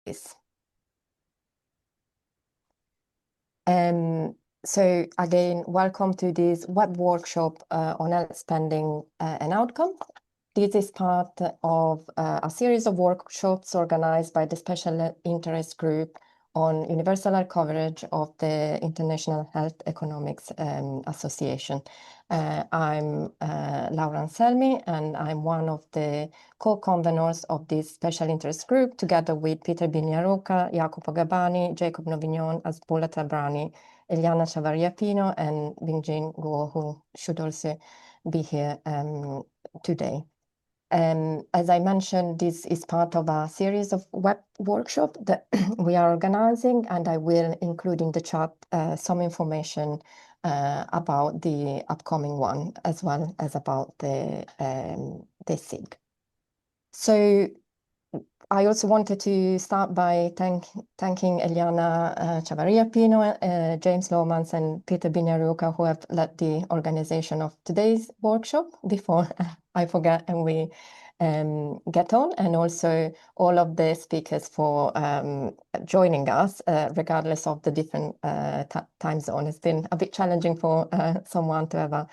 this. So again, welcome to this web workshop on health spending and outcome. This is part of a series of workshops organized by the Special Interest Group on universal health coverage of the International Health Economics Association. I'm Laura Anselmi, and I'm one of the co-conveners of this special interest group, together with Peter Biniaroca, Jacopo Gabbani, Jacob Novignon, Asbula Tabrani, Eliana Chavarria-Pino, and Bingjin Guo, who should also be here today. As I mentioned, this is part of a series of web workshops that we are organizing, and I will include in the chat some information about the upcoming one, as well as about the SIG. So I also wanted to start by thanking Eliana Chavarria-Pino, James Lomans, and Peter Biniaruca, who have led the organization of today's workshop, before I forget and we get on, and also all of the speakers for joining us, regardless of the different time zone. It's been a bit challenging for someone to have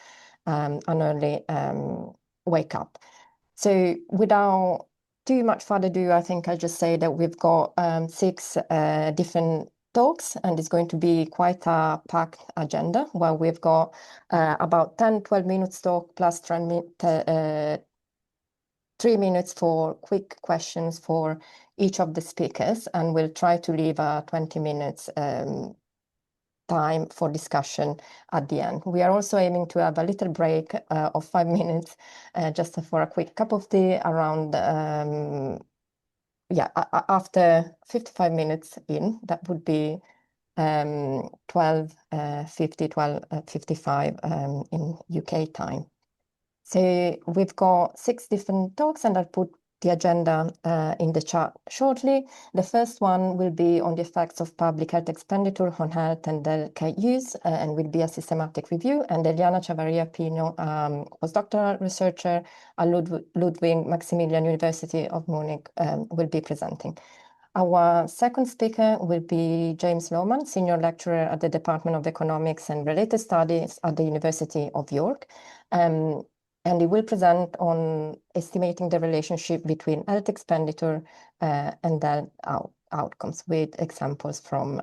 an early wake up. So without too much further ado, I think I'll just say that we've got 6 different talks, and it's going to be quite a packed agenda, where we've got about 10-12 minutes talk plus 3 minutes for quick questions for each of the speakers, and we'll try to leave 20 minutes time for discussion at the end. We are also aiming to have a little break of 5 minutes just for a quick cup of tea around, after 55 minutes in, that would be 12:55 in UK time. So we've got 6 different talks, and I'll put the agenda in the chat shortly. The first one will be on the effects of public health expenditure on health and healthcare use, and will be a systematic review. And Eliana Chavarria-Pino, postdoctoral researcher at Ludwig Maximilian University of Munich, will be presenting. Our second speaker will be James Lohman, senior lecturer at the Department of Economics and Related Studies at the University of York. And he will present on estimating the relationship between health expenditure and health outcomes, with examples from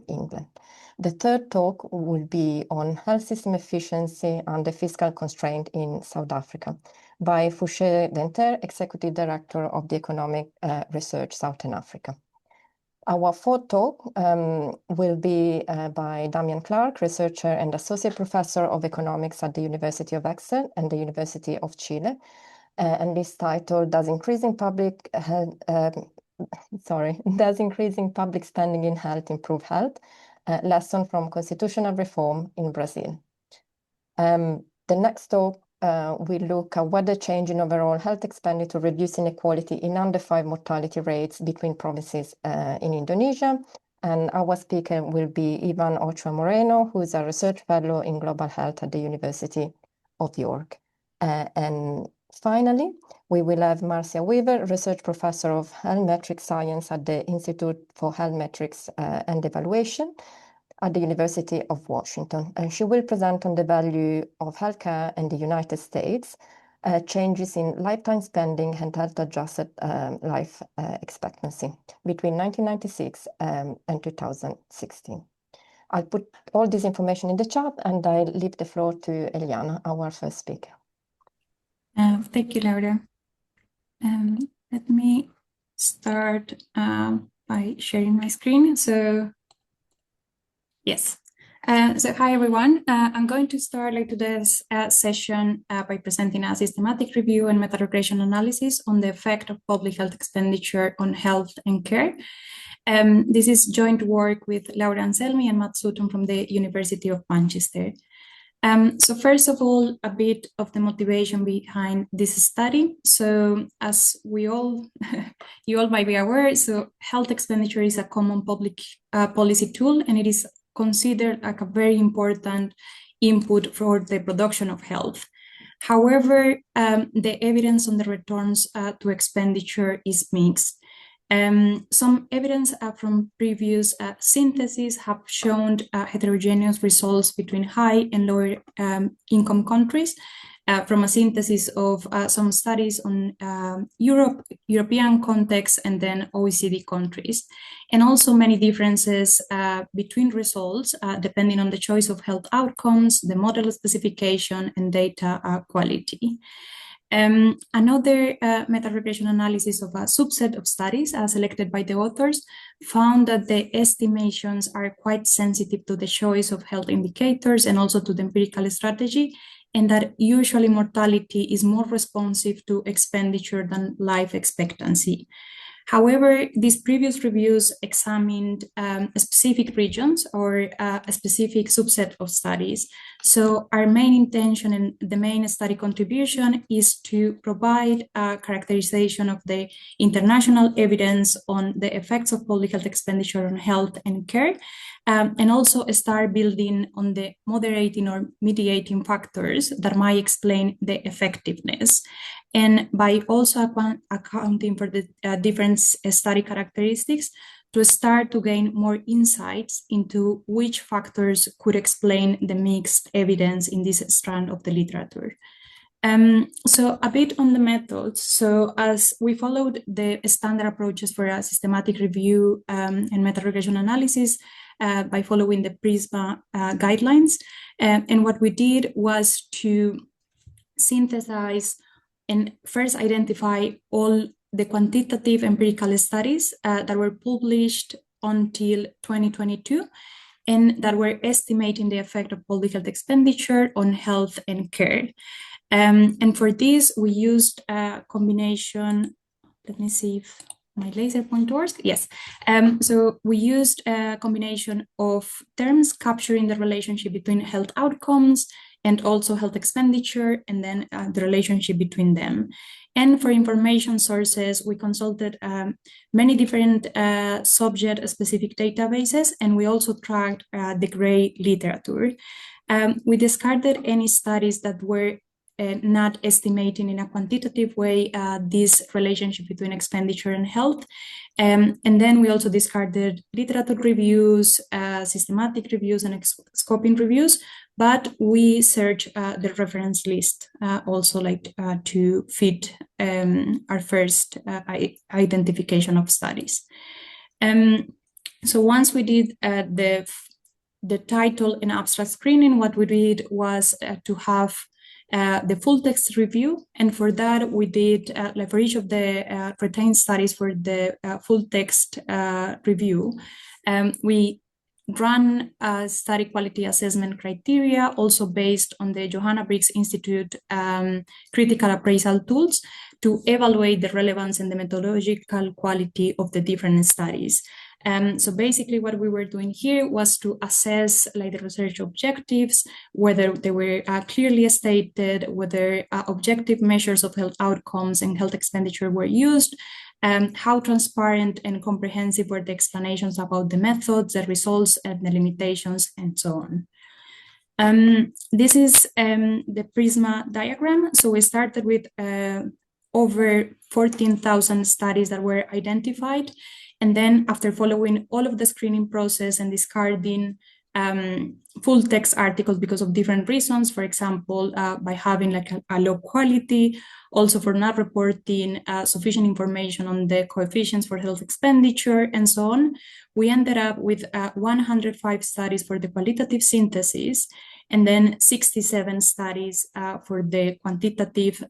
England. The third talk will be on health system efficiency and the fiscal constraint in South Africa, by Fouché Denter, Executive Director of the Economic Research Southern Africa. Our fourth talk will be by Damian Clark, researcher and associate professor of economics at the University of Exeter and the University of Chile. And this title, Does increasing public spending in health improve health? Lesson from constitutional reform in Brazil. The next talk we look at whether change in overall health expenditure reduce inequality in under 5 mortality rates between provinces in Indonesia. And our speaker will be Ivan Ochoa Moreno, who is a research fellow in global health at the University of York. And finally, we will have Marcia Weaver, research professor of health metrics science at the Institute for Health Metrics and Evaluation at the University of Washington, and she will present on the value of healthcare in the United States, changes in lifetime spending and health-adjusted life expectancy between 1996 and 2016. I'll put all this information in the chat, and I'll leave the floor to Eliana, our first speaker. Thank you, Laura. Let me start by sharing my screen. Yes. So hi, everyone. I'm going to start today's session by presenting a systematic review and meta-regression analysis on the effect of public health expenditure on health and care. This is joint work with Laura Anselmi and Matt Sutton from the University of Manchester. So first of all, a bit of the motivation behind this study. So as you all might be aware, so health expenditure is a common public policy tool, and it is considered like a very important input for the production of health. However, the evidence on the returns to expenditure is mixed. Some evidence from previous syntheses have shown heterogeneous results between high and lower income countries from a synthesis of some studies on European context and then OECD countries, and also many differences between results depending on the choice of health outcomes, the model specification, and data quality. Another meta-regression analysis of a subset of studies selected by the authors found that the estimations are quite sensitive to the choice of health indicators and also to the empirical strategy, and that usually mortality is more responsive to expenditure than life expectancy. However, these previous reviews examined specific regions or a specific subset of studies. So our main intention and the main study contribution is to provide a characterization of the international evidence on the effects of public health expenditure on health and care, and also start building on the moderating or mediating factors that might explain the effectiveness. And by also accounting for the different study characteristics, to start to gain more insights into which factors could explain the mixed evidence in this strand of the literature. So a bit on the methods. So as we followed the standard approaches for a systematic review and meta-regression analysis by following the PRISMA guidelines, and what we did was to synthesize and first identify all the quantitative empirical studies that were published until 2022 and that were estimating the effect of public health expenditure on health and care. And for this, we used a combination, let me see if my laser pointer works. Yes. So we used a combination of terms capturing the relationship between health outcomes and also health expenditure, and then the relationship between them. And for information sources, we consulted many different subject-specific databases, and we also tracked the gray literature. We discarded any studies that were not estimating in a quantitative way this relationship between expenditure and health. And then we also discarded literature reviews, systematic reviews, and scoping reviews, but we searched the reference list also to fit our first identification of studies. So once we did the title and abstract screening, what we did was to have the full text review, and for that we did for each of the retained studies for the full text review, we ran a study quality assessment criteria also based on the Johanna Briggs Institute critical appraisal tools to evaluate the relevance and the methodological quality of the different studies. So basically what we were doing here was to assess the research objectives, whether they were clearly stated, whether objective measures of health outcomes and health expenditure were used, how transparent and comprehensive were the explanations about the methods, the results, and the limitations, and so on. This is the PRISMA diagram. So we started with over 14,000 studies that were identified. And then after following all of the screening process and discarding full text articles because of different reasons, for example, by having a low quality, also for not reporting sufficient information on the coefficients for health expenditure and so on, we ended up with 105 studies for the qualitative synthesis and then 67 studies for the quantitative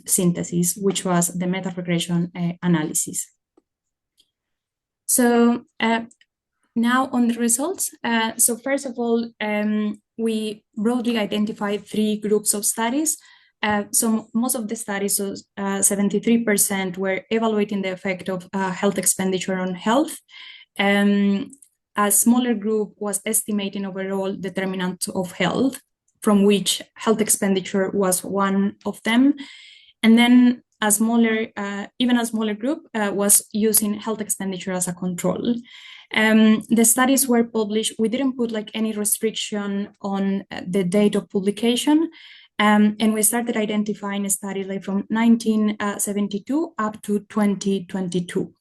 synthesis, which was the meta-regression analysis. So now on the results. So first of all, we broadly identified 3 groups of studies. So most of the studies, so 73% were evaluating the effect of health expenditure on health. A smaller group was estimating overall determinants of health, from which health expenditure was one of them. And then a smaller, even a smaller group was using health expenditure as a control. The studies were published. We didn't put any restriction on the date of publication. And we started identifying studies from 1972 up to 2022.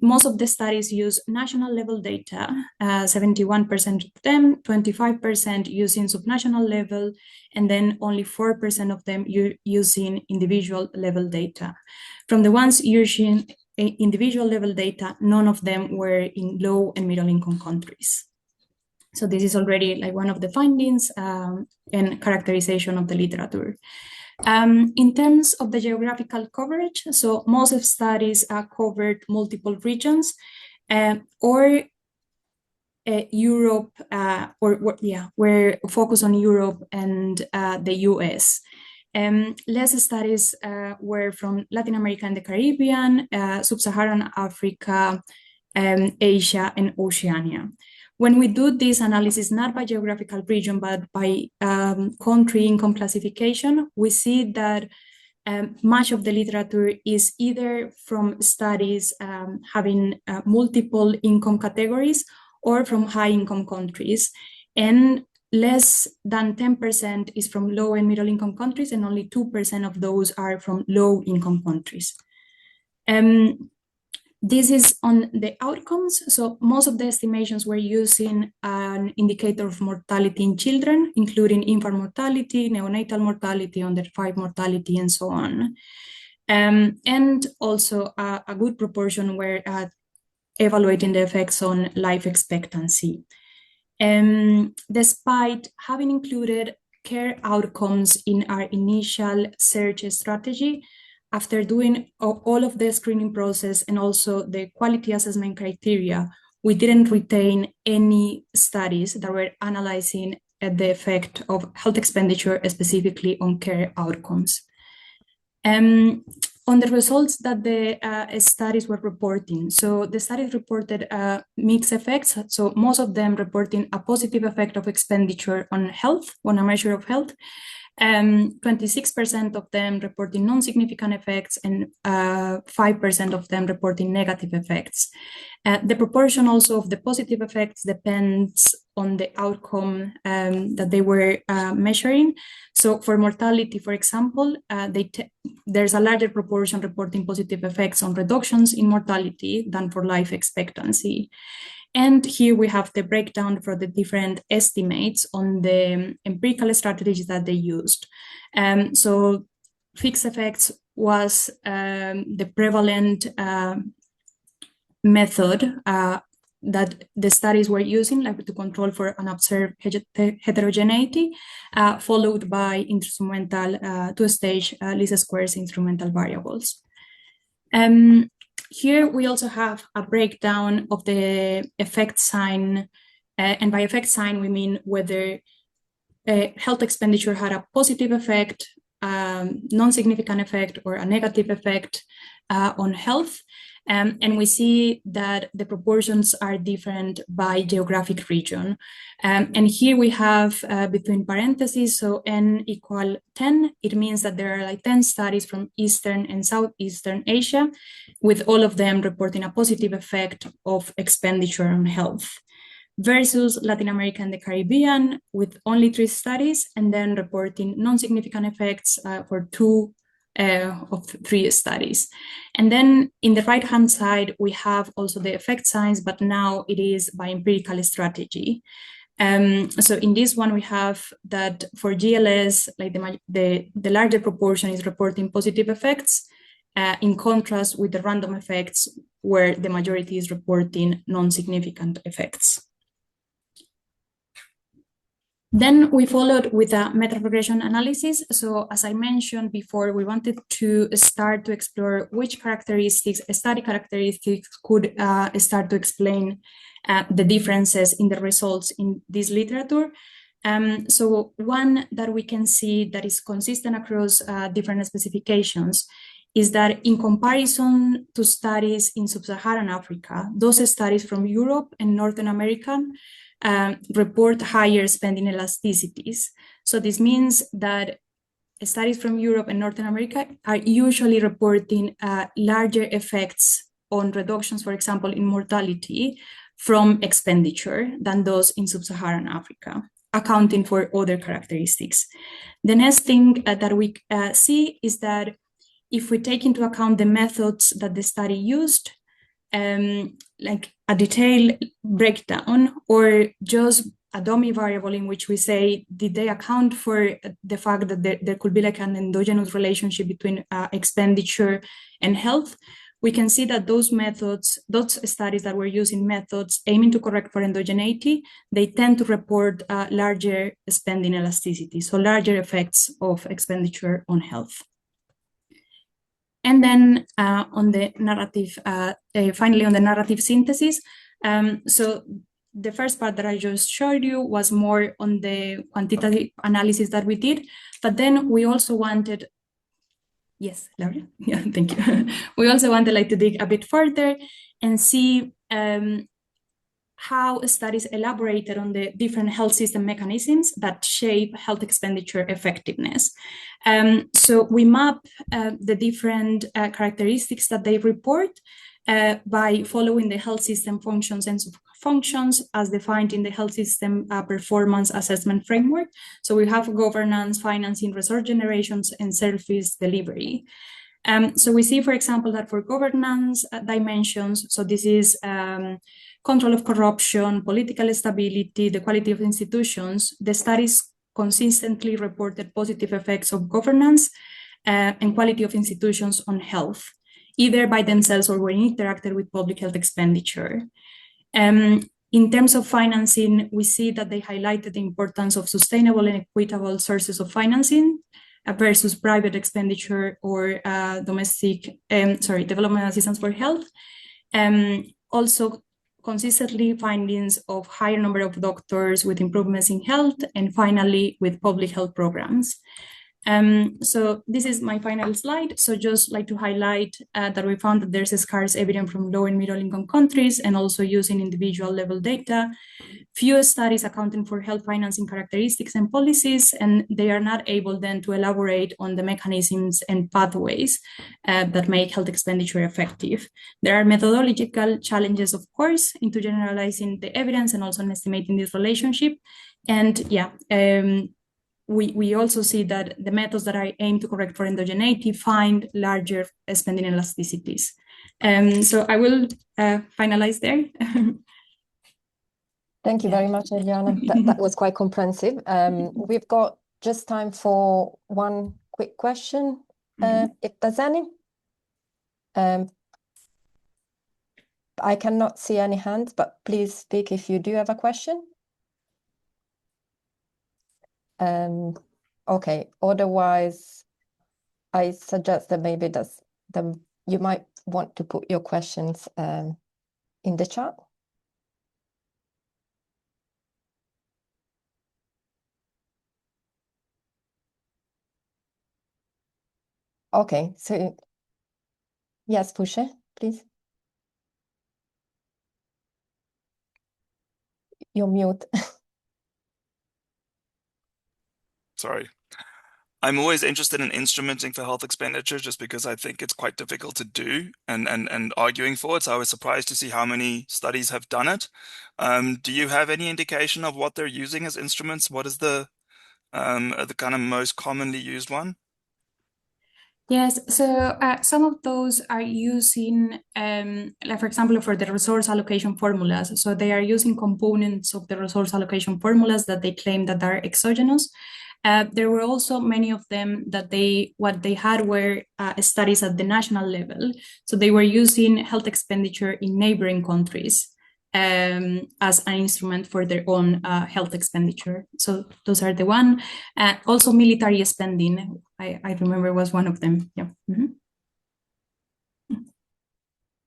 Most of the studies use national level data, 71% of them, 25% using subnational level, and then only 4% of them using individual level data. From the ones using individual level data, none of them were in low and middle income countries. So this is already like one of the findings and characterization of the literature. In terms of the geographical coverage, so most of studies covered multiple regions or Europe, were focused on Europe and the US. Less studies were from Latin America and the Caribbean, Sub-Saharan Africa, Asia, and Oceania. When we do this analysis, not by geographical region, but by country income classification, we see that much of the literature is either from studies having multiple income categories or from high income countries. And less than 10% is from low and middle income countries, and only 2% of those are from low income countries. This is on the outcomes. So most of the estimations were using an indicator of mortality in children, including infant mortality, neonatal mortality, under 5 mortality, and so on. And also a good proportion were evaluating the effects on life expectancy. Despite having included care outcomes in our initial search strategy, after doing all of the screening process and also the quality assessment criteria, we didn't retain any studies that were analyzing the effect of health expenditure specifically on care outcomes. On the results that the studies were reporting, so the studies reported mixed effects. So most of them reporting a positive effect of expenditure on health, on a measure of health. 26% of them reporting non-significant effects, and 5% of them reporting negative effects. The proportion also of the positive effects depends on the outcome that they were measuring. So for mortality, for example, there's a larger proportion reporting positive effects on reductions in mortality than for life expectancy. And here we have the breakdown for the different estimates on the empirical strategies that they used. So fixed effects was the prevalent method that the studies were using, like to control for unobserved heterogeneity, followed by instrumental two-stage least squares instrumental variables. Here we also have a breakdown of the effect sign, and by effect sign we mean whether health expenditure had a positive effect, non-significant effect, or a negative effect on health. And we see that the proportions are different by geographic region. And here we have between parentheses, so n equal 10, it means that there are like 10 studies from Eastern and Southeastern Asia, with all of them reporting a positive effect of expenditure on health, versus Latin America and the Caribbean with only 3 studies, and then reporting non-significant effects for 2 of 3 studies. And then in the right-hand side, we have also the effect size, but now it is by empirical strategy. So in this one, we have that for GLS, like the larger proportion is reporting positive effects, in contrast with the random effects, where the majority is reporting non-significant effects. Then we followed with a meta-regression analysis. So as I mentioned before, we wanted to start to explore which characteristics, study characteristics, could start to explain the differences in the results in this literature. So one that we can see that is consistent across different specifications is that in comparison to studies in Sub-Saharan Africa, those studies from Europe and Northern America report higher spending elasticities. So this means that studies from Europe and Northern America are usually reporting larger effects on reductions, for example, in mortality from expenditure than those in Sub-Saharan Africa, accounting for other characteristics. The next thing that we see is that if we take into account the methods that the study used, like a detailed breakdown, or just a dummy variable in which we say, did they account for the fact that there could be like an endogenous relationship between expenditure and health? We can see that those methods, those studies that were using methods aiming to correct for endogeneity, they tend to report larger spending elasticity, so larger effects of expenditure on health. And then on the narrative, finally on the narrative synthesis. So the first part that I just showed you was more on the quantitative analysis that we did, but then we also wanted, yes, Laura? Yeah, thank you. We also wanted like to dig a bit further and see how studies elaborated on the different health system mechanisms that shape health expenditure effectiveness. So we map the different characteristics that they report by following the health system functions and functions as defined in the health system performance assessment framework. So we have governance, financing, resource generations, and service delivery. So we see, for example, that for governance dimensions, so this is control of corruption, political stability, the quality of institutions, the studies consistently reported positive effects of governance and quality of institutions on health, either by themselves or when interacted with public health expenditure. In terms of financing, we see that they highlighted the importance of sustainable and equitable sources of financing versus private expenditure or development assistance for health. Also, consistently findings of higher number of doctors with improvements in health, and finally with public health programs. So this is my final slide. So just like to highlight that we found that there's a scarce evidence from low and middle income countries, and also using individual level data. Few studies accounting for health financing characteristics and policies, and they are not able then to elaborate on the mechanisms and pathways that make health expenditure effective. There are methodological challenges, of course, into generalizing the evidence and also in estimating this relationship. And yeah, we also see that the methods that are aimed to correct for endogeneity find larger spending elasticities. So I will finalize there. Thank you very much, Eliana. That was quite comprehensive. We've got just time for one quick question, if there's any. I cannot see any hands, but please speak if you do have a question. Okay, otherwise, I suggest that maybe you might want to put your questions in the chat. Okay, so yes, Pushe, please. You're mute. Sorry. I'm always interested in instrumenting for health expenditure just because I think it's quite difficult to do and arguing for it. So I was surprised to see how many studies have done it. Do you have any indication of what they're using as instruments? What is the kind of most commonly used one? Yes, so some of those are using, like for example, for the resource allocation formulas. So they are using components of the resource allocation formulas that they claim that are exogenous. There were also many of them that what they had were studies at the national level. So they were using health expenditure in neighboring countries as an instrument for their own health expenditure. So those are the one. Also military spending, I remember was one of them. Yeah.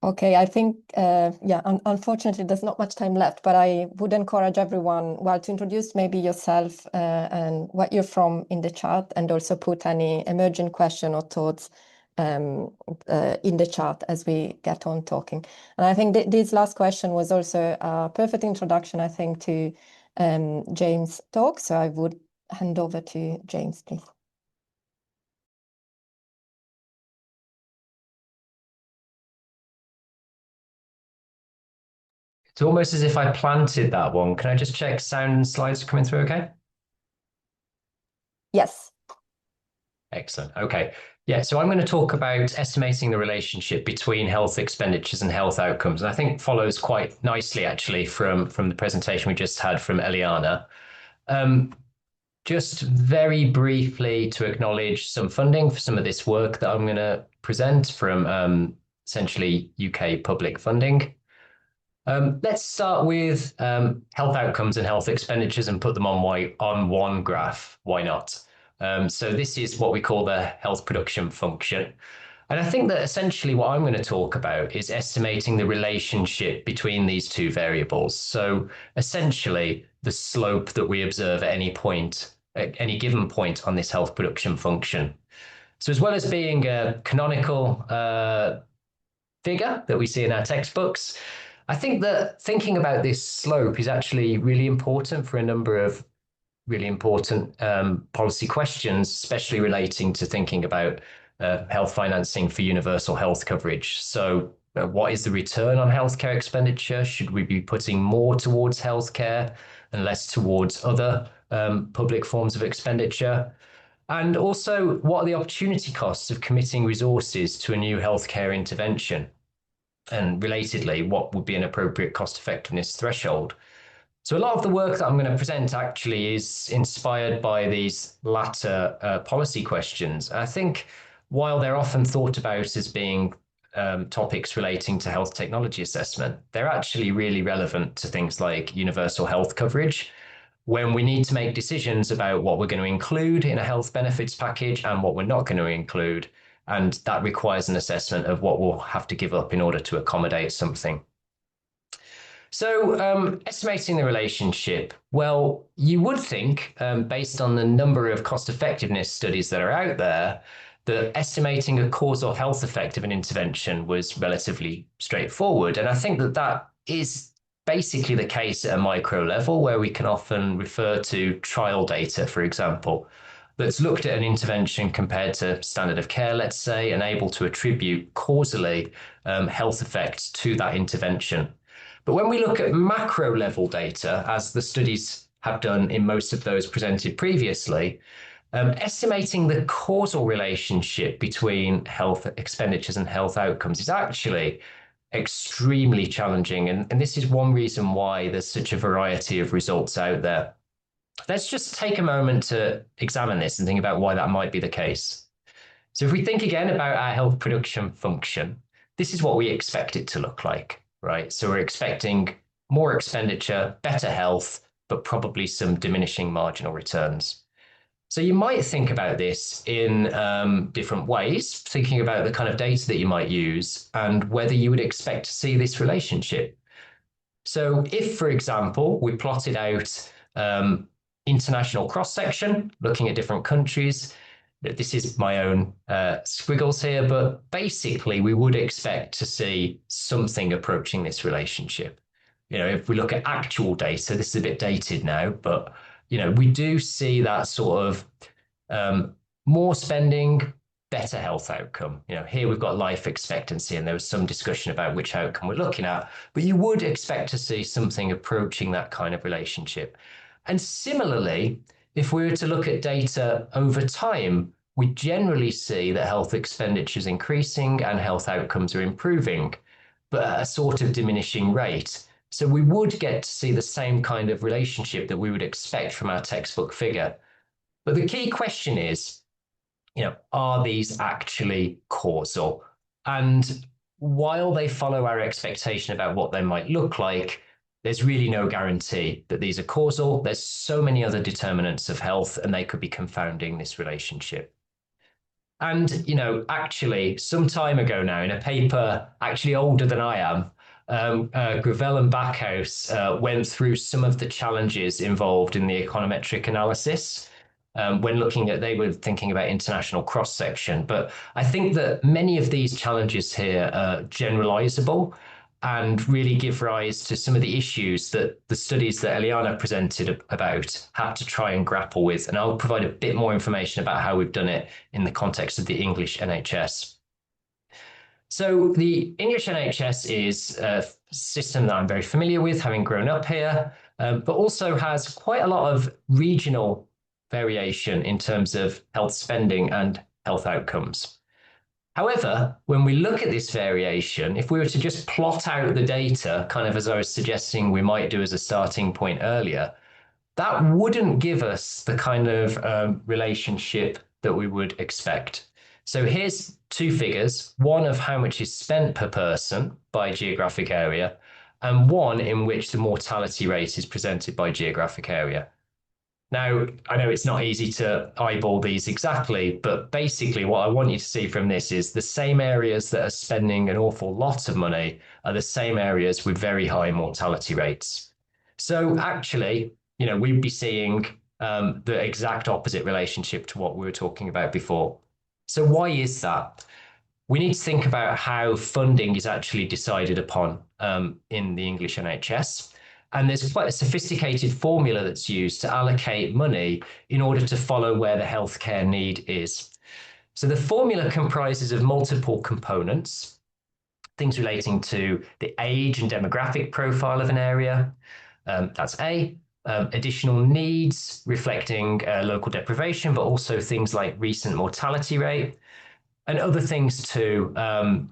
Okay, I think, unfortunately, there's not much time left, but I would encourage everyone, to introduce maybe yourself and what you're from in the chat, and also put any emergent question or thoughts in the chat as we get on talking. And I think this last question was also a perfect introduction, I think, to James' talk. So I would hand over to James, please. It's almost as if I planted that one. Can I just check sound and slides coming through okay? Yes. Excellent. Okay. Yeah, so I'm going to talk about estimating the relationship between health expenditures and health outcomes. And I think follows quite nicely, actually, from the presentation we just had from Eliana. Just very briefly to acknowledge some funding for some of this work that I'm going to present from essentially UK public funding. Let's start with health outcomes and health expenditures and put them on one graph. Why not? So this is what we call the health production function. And I think that essentially what I'm going to talk about is estimating the relationship between these two variables. So essentially the slope that we observe at any given point on this health production function. So as well as being a canonical figure that we see in our textbooks, I think that thinking about this slope is actually really important for a number of really important policy questions, especially relating to thinking about health financing for universal health coverage. So what is the return on healthcare expenditure? Should we be putting more towards healthcare and less towards other public forms of expenditure? And also, what are the opportunity costs of committing resources to a new healthcare intervention? And relatedly, what would be an appropriate cost effectiveness threshold? So a lot of the work that I'm going to present actually is inspired by these latter policy questions. I think while they're often thought about as being topics relating to health technology assessment, they're actually really relevant to things like universal health coverage, when we need to make decisions about what we're going to include in a health benefits package and what we're not going to include. And that requires an assessment of what we'll have to give up in order to accommodate something. So estimating the relationship, well, you would think, based on the number of cost effectiveness studies that are out there, that estimating a causal health effect of an intervention was relatively straightforward. And I think that that is basically the case at a micro level, where we can often refer to trial data, for example, that's looked at an intervention compared to standard of care, let's say, and able to attribute causally health effects to that intervention. But when we look at macro level data, as the studies have done in most of those presented previously, estimating the causal relationship between health expenditures and health outcomes is actually extremely challenging. And this is one reason why there's such a variety of results out there. Let's just take a moment to examine this and think about why that might be the case. So if we think again about our health production function, this is what we expect it to look like. Right, so we're expecting more expenditure, better health, but probably some diminishing marginal returns. So you might think about this in different ways, thinking about the kind of data that you might use and whether you would expect to see this relationship. So if, for example, we plotted out international cross-section, looking at different countries, this is my own squiggles here, but basically we would expect to see something approaching this relationship. You know, if we look at actual data, this is a bit dated now, but, you know, we do see that sort of more spending, better health outcome. You know, here we've got life expectancy, and there was some discussion about which outcome we're looking at, but you would expect to see something approaching that kind of relationship. And similarly, if we were to look at data over time, we generally see that health expenditure is increasing and health outcomes are improving, but at a sort of diminishing rate. So we would get to see the same kind of relationship that we would expect from our textbook figure. But the key question is, you know, are these actually causal? And while they follow our expectation about what they might look like, there's really no guarantee that these are causal. There's so many other determinants of health, and they could be confounding this relationship. And, you know, actually, some time ago now, in a paper actually older than I am, Gravel and Backhouse went through some of the challenges involved in the econometric analysis when looking at, they were thinking about international cross-section. But I think that many of these challenges here are generalizable and really give rise to some of the issues that the studies that Eliana presented about had to try and grapple with. And I'll provide a bit more information about how we've done it in the context of the English NHS. So the English NHS is a system that I'm very familiar with, having grown up here, but also has quite a lot of regional variation in terms of health spending and health outcomes. However, when we look at this variation, if we were to just plot out the data, kind of as I was suggesting we might do as a starting point earlier, that wouldn't give us the kind of relationship that we would expect. So here's two figures, one of how much is spent per person by geographic area, and one in which the mortality rate is presented by geographic area. Now, I know it's not easy to eyeball these exactly, but basically what I want you to see from this is the same areas that are spending an awful lot of money are the same areas with very high mortality rates. So actually, we'd be seeing the exact opposite relationship to what we were talking about before. So why is that? We need to think about how funding is actually decided upon in the English NHS. And there's quite a sophisticated formula that's used to allocate money in order to follow where the healthcare need is. So the formula comprises of multiple components, things relating to the age and demographic profile of an area. That's A. Additional needs reflecting local deprivation, but also things like recent mortality rate. And other things too,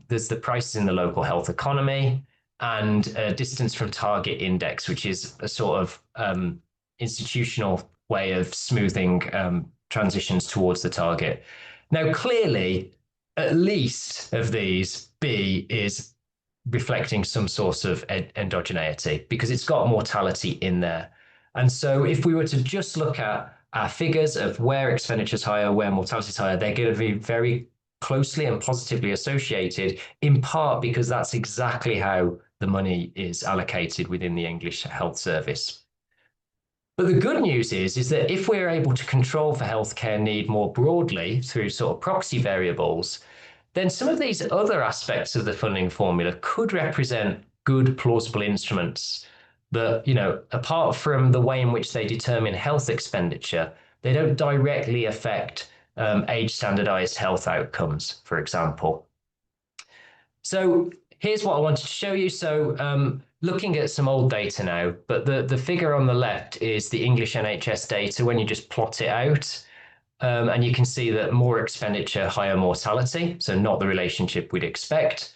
there's the prices in the local health economy and distance from target index, which is a sort of institutional way of smoothing transitions towards the target. Now, clearly, at least of these, B is reflecting some sort of endogeneity because it's got mortality in there. And so if we were to just look at our figures of where expenditure is higher, where mortality is higher, they're going to be very closely and positively associated, in part because that's exactly how the money is allocated within the English Health Service. But the good news is that if we're able to control for healthcare need more broadly through sort of proxy variables, then some of these other aspects of the funding formula could represent good plausible instruments that, apart from the way in which they determine health expenditure, they don't directly affect age standardized health outcomes, for example. So here's what I wanted to show you. So looking at some old data now, but the figure on the left is the English NHS data when you just plot it out. And you can see that more expenditure, higher mortality. So not the relationship we'd expect.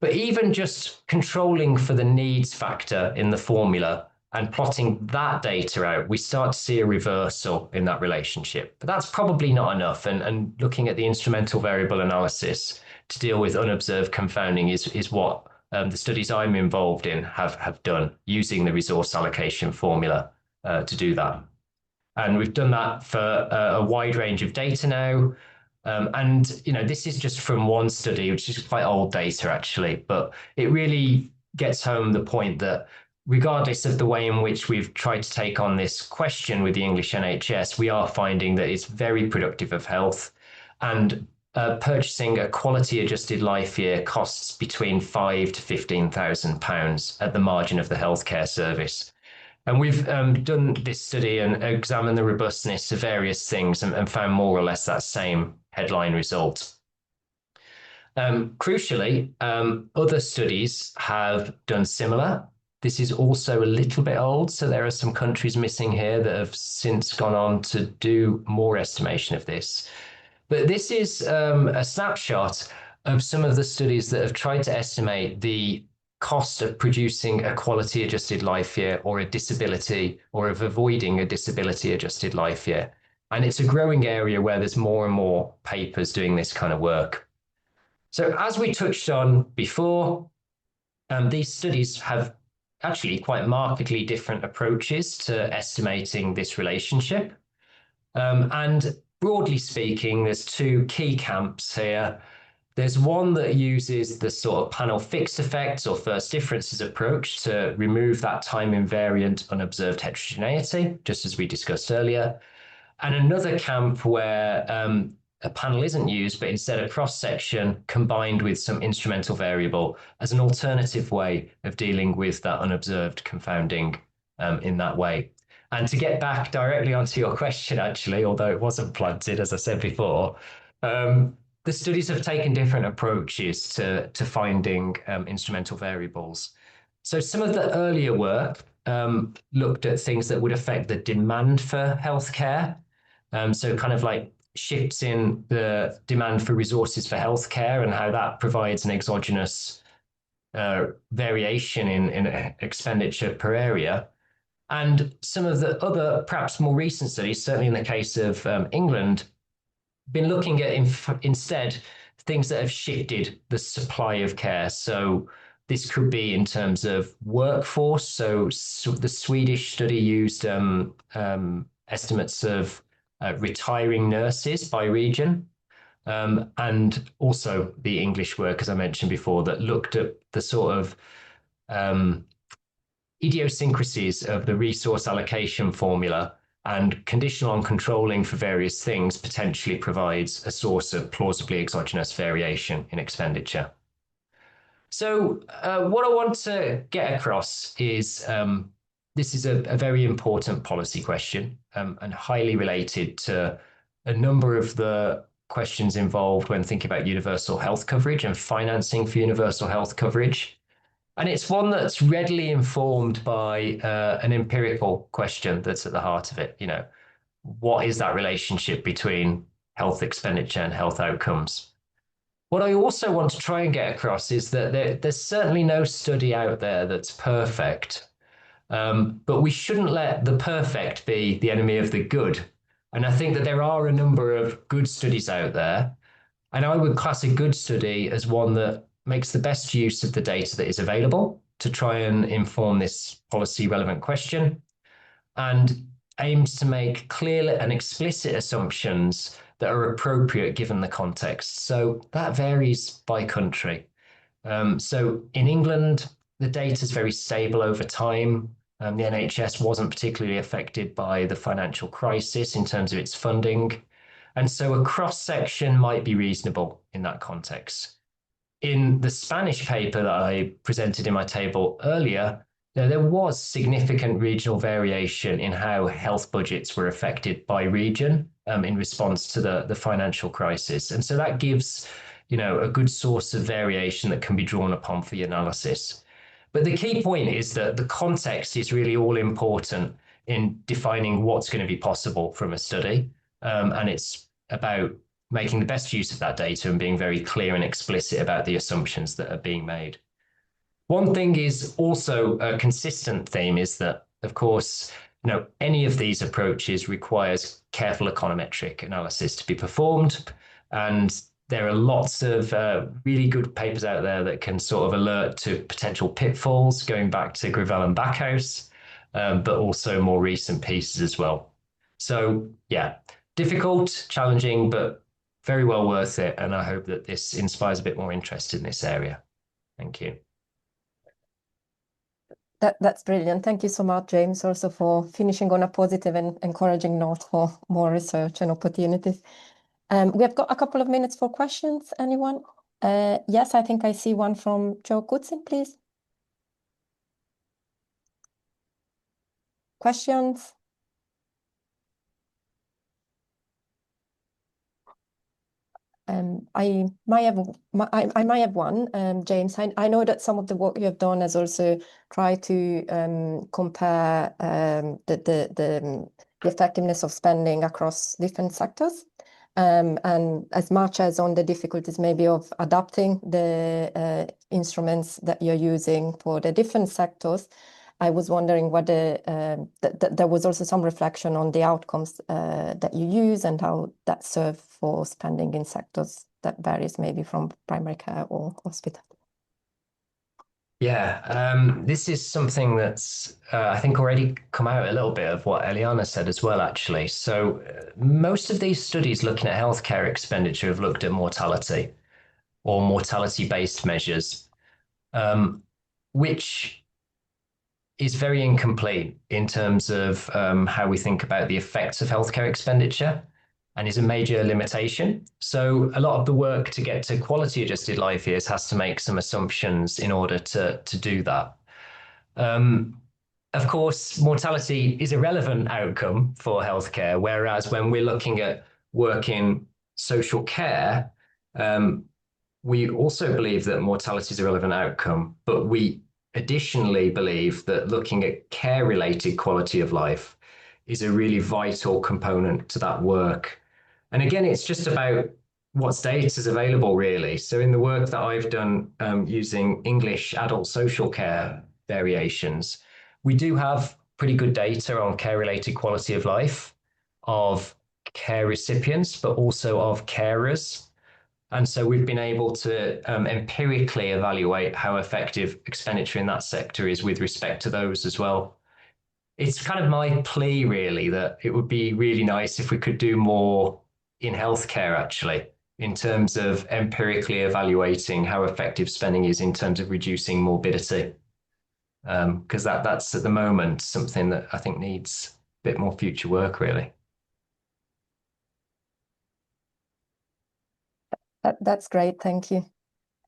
But even just controlling for the needs factor in the formula and plotting that data out, we start to see a reversal in that relationship. But that's probably not enough. And looking at the instrumental variable analysis to deal with unobserved confounding is what the studies I'm involved in have done, using the resource allocation formula to do that. And we've done that for a wide range of data now. And this is just from one study, which is quite old data actually, but it really gets home the point that regardless of the way in which we've tried to take on this question with the English NHS, we are finding that it's very productive of health, and purchasing a quality adjusted life year costs between £5,000 to £15,000 at the margin of the healthcare service. And we've done this study and examined the robustness of various things and found more or less that same headline result. Crucially, other studies have done similar. This is also a little bit old, so there are some countries missing here that have since gone on to do more estimation of this. But this is a snapshot of some of the studies that have tried to estimate the cost of producing a quality adjusted life year or a disability, or of avoiding a disability adjusted life year. And it's a growing area where there's more and more papers doing this kind of work. So as we touched on before, these studies have actually quite markedly different approaches to estimating this relationship. And broadly speaking, there's two key camps here. There's one that uses the sort of panel fixed effects or first differences approach to remove that time invariant unobserved heterogeneity, just as we discussed earlier. And another camp where a panel isn't used, but instead a cross-section combined with some instrumental variable as an alternative way of dealing with that unobserved confounding in that way. And to get back directly onto your question, actually, although it wasn't planted, as I said before, the studies have taken different approaches to finding instrumental variables. So some of the earlier work looked at things that would affect the demand for healthcare. So kind of like shifts in the demand for resources for healthcare and how that provides an exogenous variation in expenditure per area. And some of the other, perhaps more recent studies, certainly in the case of England, been looking at instead things that have shifted the supply of care. So this could be in terms of workforce. So the Swedish study used estimates of retiring nurses by region. And also the English work, as I mentioned before, that looked at the sort of idiosyncrasies of the resource allocation formula, and conditional on controlling for various things potentially provides a source of plausibly exogenous variation in expenditure. So what I want to get across is this is a very important policy question and highly related to a number of the questions involved when thinking about universal health coverage and financing for universal health coverage. And it's one that's readily informed by an empirical question that's at the heart of it. You know, what is that relationship between health expenditure and health outcomes? What I also want to try and get across is that there's certainly no study out there that's perfect, but we shouldn't let the perfect be the enemy of the good. And I think that there are a number of good studies out there, and I would class a good study as one that makes the best use of the data that is available to try and inform this policy relevant question, and aims to make clear and explicit assumptions that are appropriate given the context. So that varies by country. So in England, the data is very stable over time. The NHS wasn't particularly affected by the financial crisis in terms of its funding. And so a cross-section might be reasonable in that context. In the Spanish paper that I presented in my table earlier, there was significant regional variation in how health budgets were affected by region in response to the financial crisis. And so that gives, you know, a good source of variation that can be drawn upon for the analysis. But the key point is that the context is really all important in defining what's going to be possible from a study. And it's about making the best use of that data and being very clear and explicit about the assumptions that are being made. One thing is also a consistent theme is that, of course, you know, any of these approaches requires careful econometric analysis to be performed. And there are lots of really good papers out there that can sort of alert to potential pitfalls, going back to Gravel and Backhouse, but also more recent pieces as well. So yeah, difficult, challenging, but very well worth it. And I hope that this inspires a bit more interest in this area. Thank you. That's brilliant. Thank you so much, James, also for finishing on a positive and encouraging note for more research and opportunities. We have got a couple of minutes for questions. Anyone? Yes, I think I see one from Joe Goodson, please. Questions? I might have one, James. I know that some of the work you have done has also tried to compare the effectiveness of spending across different sectors, and as much as on the difficulties maybe of adapting the instruments that you're using for the different sectors. I was wondering whether there was also some reflection on the outcomes that you use and how that serve for spending in sectors that varies maybe from primary care or hospital. Yeah, this is something that's, I think, already come out a little bit of what Eliana said as well, actually. So most of these studies looking at healthcare expenditure have looked at mortality or mortality-based measures, which is very incomplete in terms of how we think about the effects of healthcare expenditure, and is a major limitation. So a lot of the work to get to quality adjusted life years has to make some assumptions in order to do that. Of course, mortality is a relevant outcome for healthcare, whereas when we're looking at work in social care, we also believe that mortality is a relevant outcome, but we additionally believe that looking at care-related quality of life is a really vital component to that work. And again, it's just about what data is available, really. So in the work that I've done using English adult social care variations, we do have pretty good data on care-related quality of life of care recipients, but also of carers. And so we've been able to empirically evaluate how effective expenditure in that sector is with respect to those as well. It's kind of my plea, really, that it would be really nice if we could do more in healthcare, actually, in terms of empirically evaluating how effective spending is in terms of reducing morbidity. Because that's at the moment something that I think needs a bit more future work, really. That's great, thank you.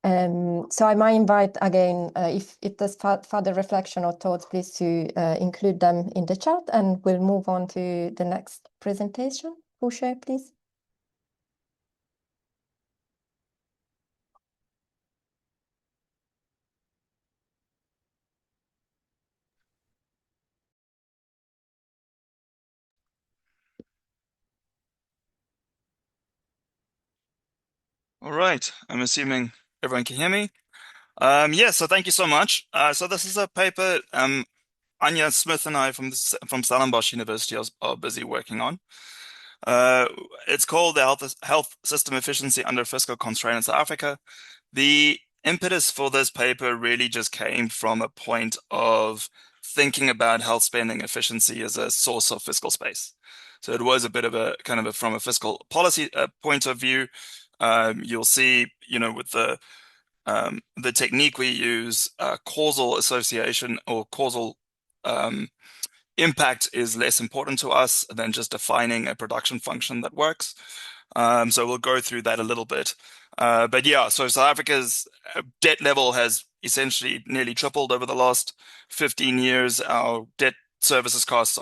So I might invite again, if there's further reflection or thoughts, please to include them in the chat, and we'll move on to the next presentation. Who share, please? All right, I'm assuming everyone can hear me. So thank you so much. So this is a paper Anya Smith and I from Stellenbosch University are busy working on. It's called the Health System Efficiency Under Fiscal Constraint in South Africa. The impetus for this paper really just came from a point of thinking about health spending efficiency as a source of fiscal space. So it was a bit of a from a fiscal policy point of view. You'll see, with the technique we use, causal association or causal impact is less important to us than just defining a production function that works. So we'll go through that a little bit. But yeah, so South Africa's debt level has essentially nearly tripled over the last 15 years. Our debt services costs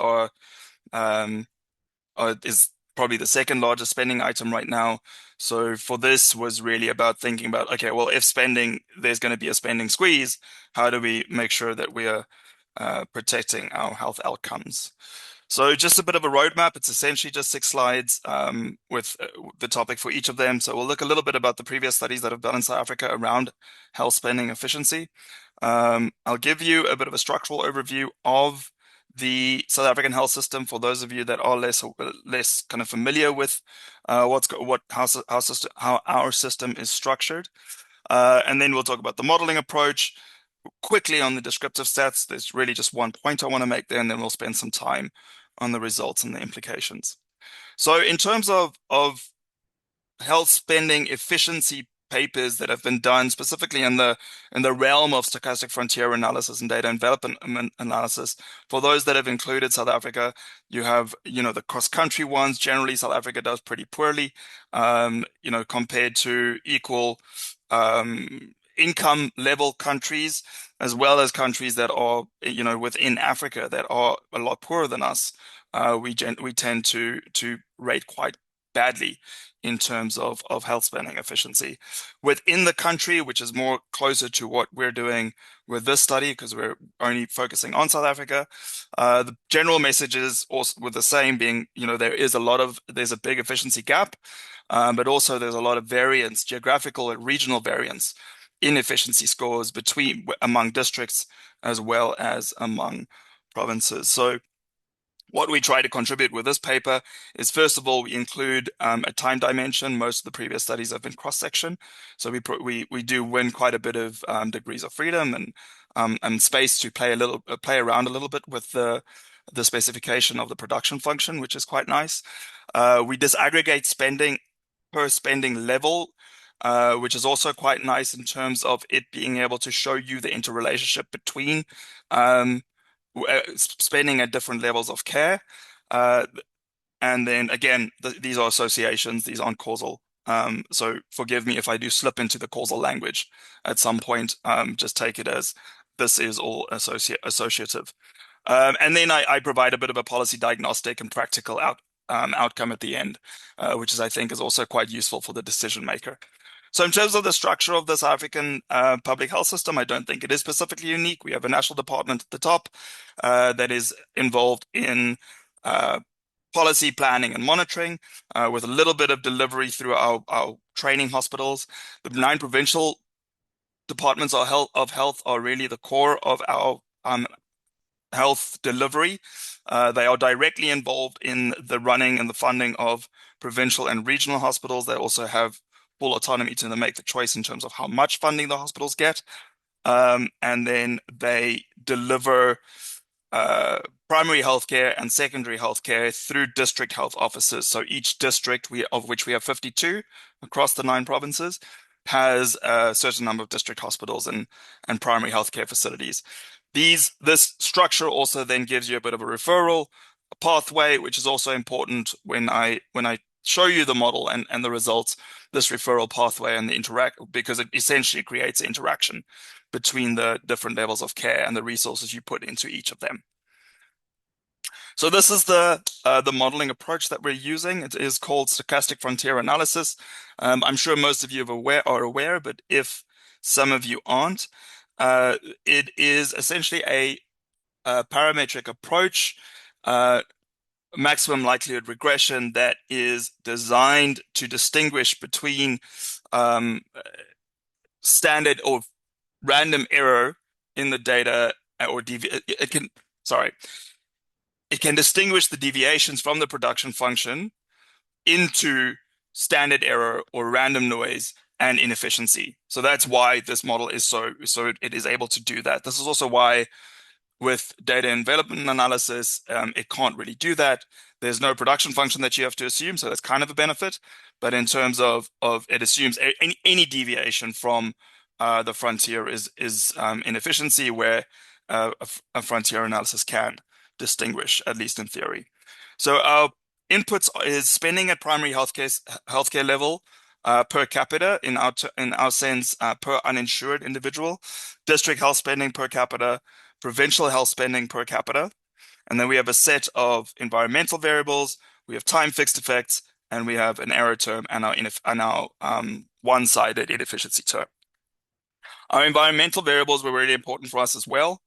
is probably the second largest spending item right now. So for this was really about thinking about, okay, well, if there's going to be a spending squeeze, how do we make sure that we are protecting our health outcomes? So just a bit of a roadmap. It's essentially just 6 slides with the topic for each of them. So we'll look a little bit about the previous studies that have done in South Africa around health spending efficiency. I'll give you a bit of a structural overview of the South African health system for those of you that are less kind of familiar with how our system is structured. And then we'll talk about the modeling approach. Quickly on the descriptive stats, there's really just one point I want to make there, and then we'll spend some time on the results and the implications. So in terms of health spending efficiency papers that have been done specifically in the realm of stochastic frontier analysis and data development analysis, for those that have included South Africa, you have the cross-country ones. Generally, South Africa does pretty poorly, compared to equal income level countries, as well as countries that are within Africa that are a lot poorer than us. We tend to rate quite badly in terms of health spending efficiency within the country, which is more closer to what we're doing with this study because we're only focusing on South Africa. The general message is also with the same being, there's a big efficiency gap, but also there's a lot of variance, geographical and regional variance in efficiency scores among districts as well as among provinces. So what we try to contribute with this paper is, first of all, we include a time dimension. Most of the previous studies have been cross-section. So we do win quite a bit of degrees of freedom and space to play around a little bit with the specification of the production function, which is quite nice. We disaggregate spending per spending level, which is also quite nice in terms of it being able to show you the interrelationship between spending at different levels of care. And then again, these are associations, these aren't causal. So forgive me if I do slip into the causal language at some point. Just take it as this is all associative. And then I provide a bit of a policy diagnostic and practical outcome at the end, which I think is also quite useful for the decision maker. So in terms of the structure of this African public health system, I don't think it is specifically unique. We have a national department at the top that is involved in policy planning and monitoring, with a little bit of delivery through our training hospitals. The 9 provincial departments of health are really the core of our health delivery. They are directly involved in the running and the funding of provincial and regional hospitals. They also have full autonomy to make the choice in terms of how much funding the hospitals get. And then they deliver primary healthcare and secondary healthcare through district health offices. So each district, of which we have 52 across the 9 provinces, has a certain number of district hospitals and primary healthcare facilities. This structure also then gives you a bit of a referral pathway, which is also important when I show you the model and the results. This referral pathway and because it essentially creates interaction between the different levels of care and the resources you put into each of them. So this is the modeling approach that we're using. It is called stochastic frontier analysis. I'm sure most of you are aware, but if some of you aren't, it is essentially a parametric approach, maximum likelihood regression, that is designed to distinguish between standard or random error in the data, or it can distinguish the deviations from the production function into standard error or random noise and inefficiency. So that's why this model is so it is able to do that. This is also why with data and development analysis, it can't really do that. There's no production function that you have to assume, so that's kind of a benefit. But in terms of it assumes any deviation from the frontier is inefficiency, where a frontier analysis can distinguish, at least in theory. So our inputs is spending at primary healthcare level per capita, in our sense, per uninsured individual, district health spending per capita, provincial health spending per capita, and then we have a set of environmental variables. We have time fixed effects, and we have an error term and our one-sided inefficiency term. Our environmental variables were really important for us as well,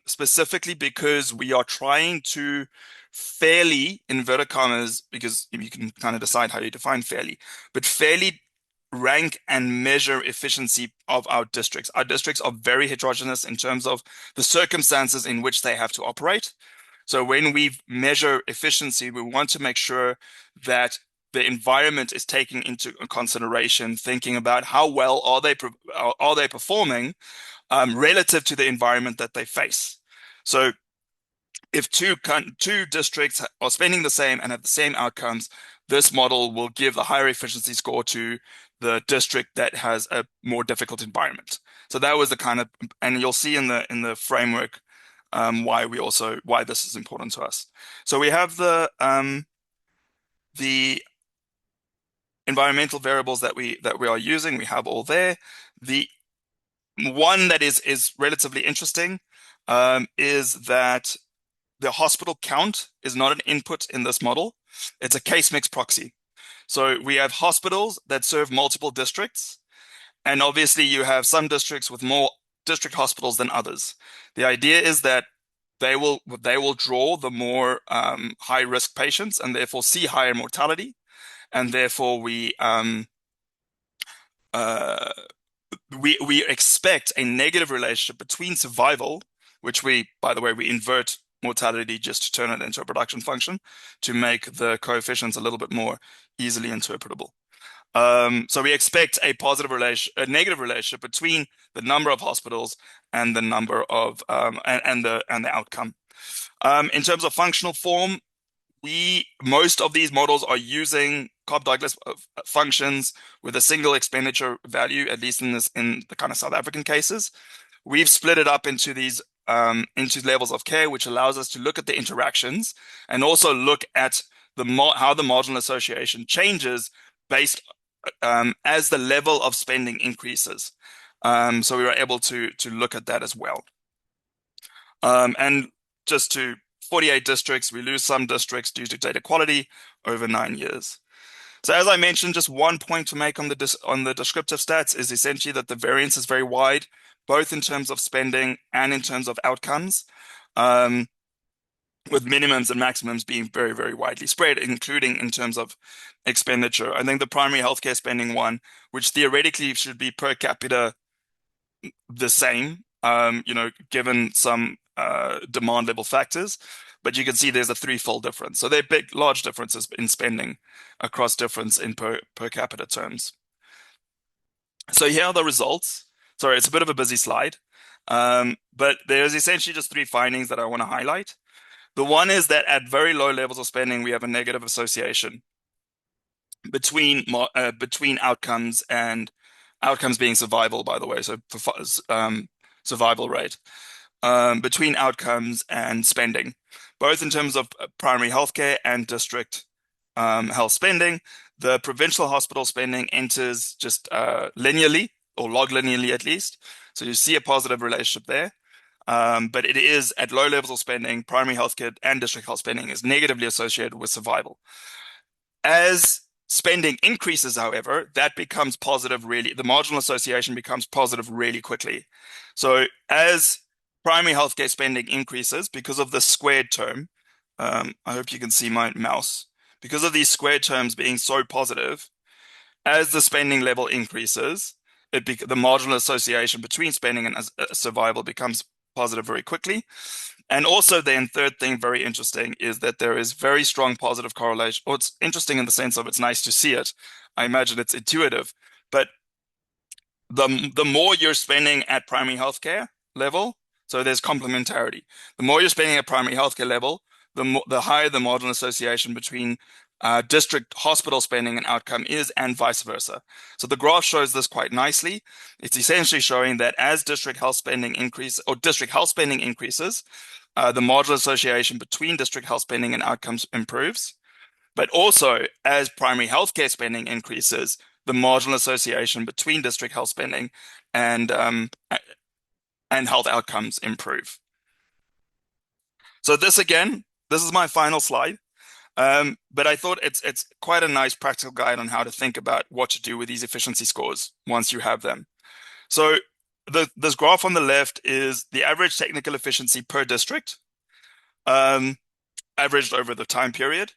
specifically because we are trying to fairly, inverted commas, because you can kind of decide how you define fairly, but fairly rank and measure efficiency of our districts. Our districts are very heterogeneous in terms of the circumstances in which they have to operate. So when we measure efficiency, we want to make sure that the environment is taken into consideration, thinking about how well are they performing relative to the environment that they face. So if two districts are spending the same and have the same outcomes, this model will give the higher efficiency score to the district that has a more difficult environment. So that was the kind of, and you'll see in the framework why this is important to us. So we have the environmental variables that we are using. We have all there. The one that is relatively interesting is that the hospital count is not an input in this model. It's a case mix proxy. So we have hospitals that serve multiple districts, and obviously you have some districts with more district hospitals than others. The idea is that they will draw the more high risk patients and therefore see higher mortality, and therefore we expect a negative relationship between survival, which by the way, we invert mortality just to turn it into a production function to make the coefficients a little bit more easily interpretable. So we expect a negative relationship between the number of hospitals and the number of and the outcome. In terms of functional form, most of these models are using Cobb-Douglas functions with a single expenditure value, at least in the kind of South African cases. We've split it up into these into levels of care, which allows us to look at the interactions and also look at how the marginal association changes based as the level of spending increases. So we were able to look at that as well. And just to 48 districts, we lose some districts due to data quality over 9 years. So as I mentioned, just one point to make on the descriptive stats is essentially that the variance is very wide, both in terms of spending and in terms of outcomes. with minimums and maximums being very, very widely spread, including in terms of expenditure. I think the primary healthcare spending one, which theoretically should be per capita the same, given some demand level factors, but you can see there's a threefold difference. So there are big, large differences in spending across difference in per capita terms. So here are the results. Sorry, it's a bit of a busy slide, but there's essentially just three findings that I want to highlight. The one is that at very low levels of spending, we have a negative association between outcomes and outcomes being survival, by the way, so for survival rate, between outcomes and spending, both in terms of primary healthcare and district health spending. The provincial hospital spending enters just linearly, or log linearly at least. So you see a positive relationship there. But it is at low levels of spending, primary healthcare and district health spending is negatively associated with survival. As spending increases, however, that becomes positive really. The marginal association becomes positive really quickly. So as primary healthcare spending increases, because of the squared term, I hope you can see my mouse, because of these squared terms being so positive, as the spending level increases, the marginal association between spending and survival becomes positive very quickly. And also then third thing, very interesting, is that there is very strong positive correlation. Or it's interesting in the sense of it's nice to see it. I imagine it's intuitive, but the more you're spending at primary healthcare level, so there's complementarity. The more you're spending at primary healthcare level, the higher the marginal association between district hospital spending and outcome is, and vice versa. So the graph shows this quite nicely. It's essentially showing that as district health spending increases, the marginal association between district health spending and outcomes improves. But also, as primary healthcare spending increases, the marginal association between district health spending and health outcomes improve. So this is my final slide. But I thought it's quite a nice practical guide on how to think about what to do with these efficiency scores once you have them. So this graph on the left is the average technical efficiency per district, averaged over the time period,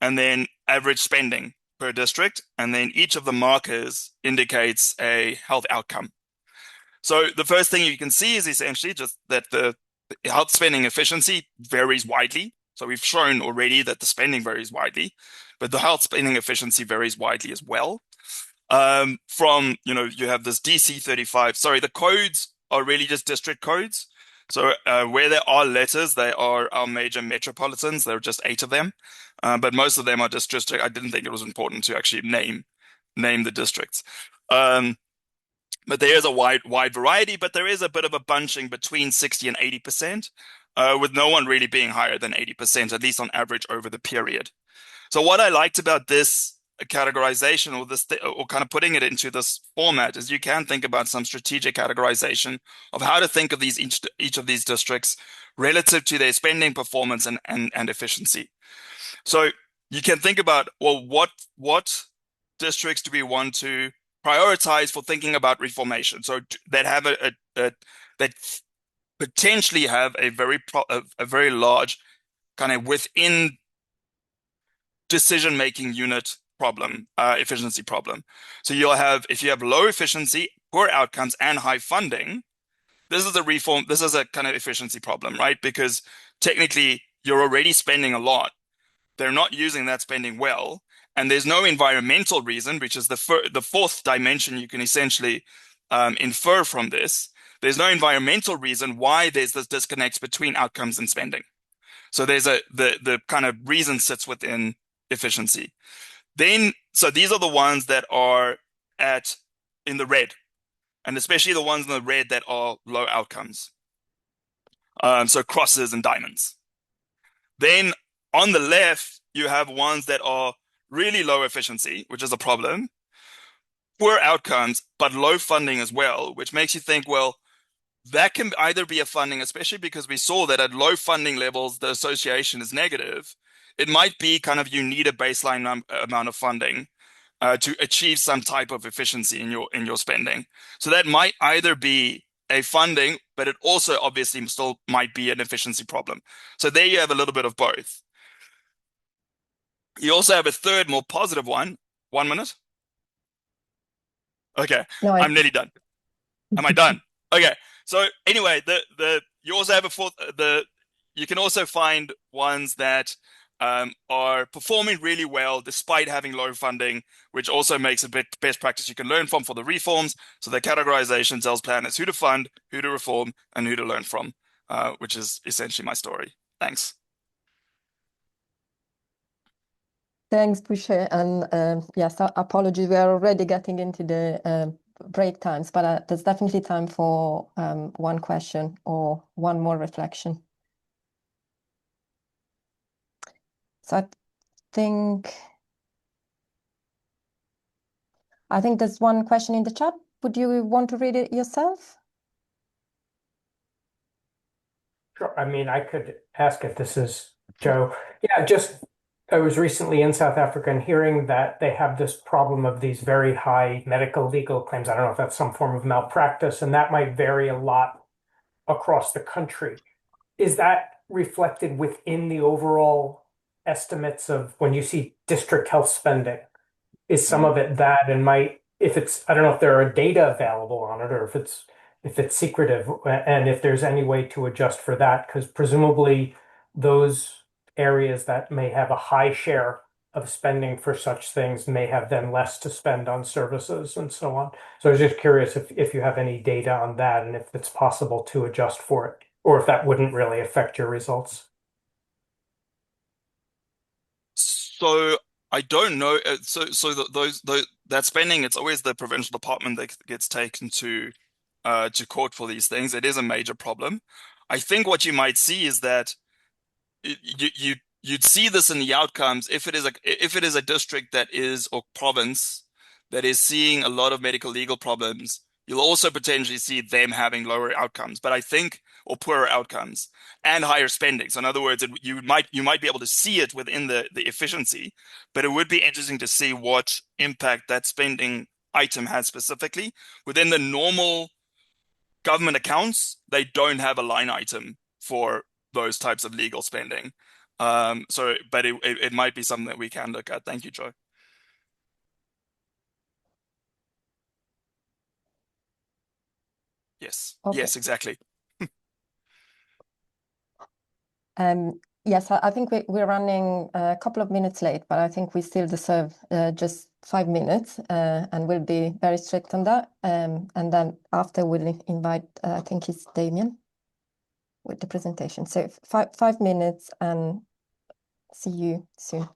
and then average spending per district, and then each of the markers indicates a health outcome. So the first thing you can see is essentially just that the health spending efficiency varies widely. So we've shown already that the spending varies widely, but the health spending efficiency varies widely as well. You have this DC35. Sorry, the codes are really just district codes. So where there are letters, they are our major metropolitans. There are just 8 of them, but most of them are just district. I didn't think it was important to actually name the districts. But there is a wide variety, but there is a bit of a bunching between 60 and 80%, with no one really being higher than 80%, at least on average over the period. So what I liked about this categorization, or kind of putting it into this format, is you can think about some strategic categorization of how to think of each of these districts relative to their spending performance and efficiency. So you can think about, well, what districts do we want to prioritize for thinking about reformation? So that have that potentially have a very large kind of within decision-making unit problem, efficiency problem. So if you have low efficiency, poor outcomes, and high funding, this is a kind of efficiency problem, right? Because technically you're already spending a lot. They're not using that spending well, and there's no environmental reason, which is the fourth dimension you can essentially infer from this. There's no environmental reason why there's this disconnect between outcomes and spending. So there's the kind of reason sits within efficiency. So these are the ones that are in the red, and especially the ones in the red that are low outcomes. So crosses and diamonds. Then on the left, you have ones that are really low efficiency, which is a problem, poor outcomes, but low funding as well, which makes you think, well, that can either be a funding, especially because we saw that at low funding levels, the association is negative. It might be kind of you need a baseline amount of funding to achieve some type of efficiency in your spending. So that might either be a funding, but it also obviously still might be an efficiency problem. So there you have a little bit of both. You also have a third, more positive one. 1 minute. Okay, No, I'm nearly done. Am I done? Okay. So anyway, you also have a fourth. You can also find ones that are performing really well despite having low funding, which also makes a best practice you can learn from for the reforms. So the categorization tells planners who to fund, who to reform, and who to learn from, which is essentially my story. Thanks. Thanks, Boucher. And yes, apologies, we are already getting into the break times, but there's definitely time for one question or one more reflection. So I think there's one question in the chat. Would you want to read it yourself? Sure. I mean, I could ask if this is Joe. Yeah, just I was recently in South Africa and hearing that they have this problem of these very high medical legal claims. I don't know if that's some form of malpractice, and that might vary a lot across the country. Is that reflected within the overall estimates of when you see district health spending? Is some of it that and might if it's I don't know if there are data available on it or if it's secretive and if there's any way to adjust for that because presumably those areas that may have a high share of spending for such things may have then less to spend on services and so on. So I was just curious if you have any data on that and if it's possible to adjust for it or if that wouldn't really affect your results. So I don't know. That spending, it's always the provincial department that gets taken to court for these things. It is a major problem. I think what you might see is that you'd see this in the outcomes if it is a district that is or province that is seeing a lot of medical legal problems. You'll also potentially see them having lower outcomes, but I think or poorer outcomes and higher spending. So in other words, you might be able to see it within the efficiency, but it would be interesting to see what impact that spending item has specifically within the normal government accounts. They don't have a line item for those types of legal spending. But it might be something that we can look at. Thank you, Joe. Yes. Okay. Yes, exactly. Yes, I think we're running a couple of minutes late, but I think we still deserve just 5 minutes, and we'll be very strict on that. And then after we'll invite, I think it's Damien with the presentation. So 5 minutes and see you soon.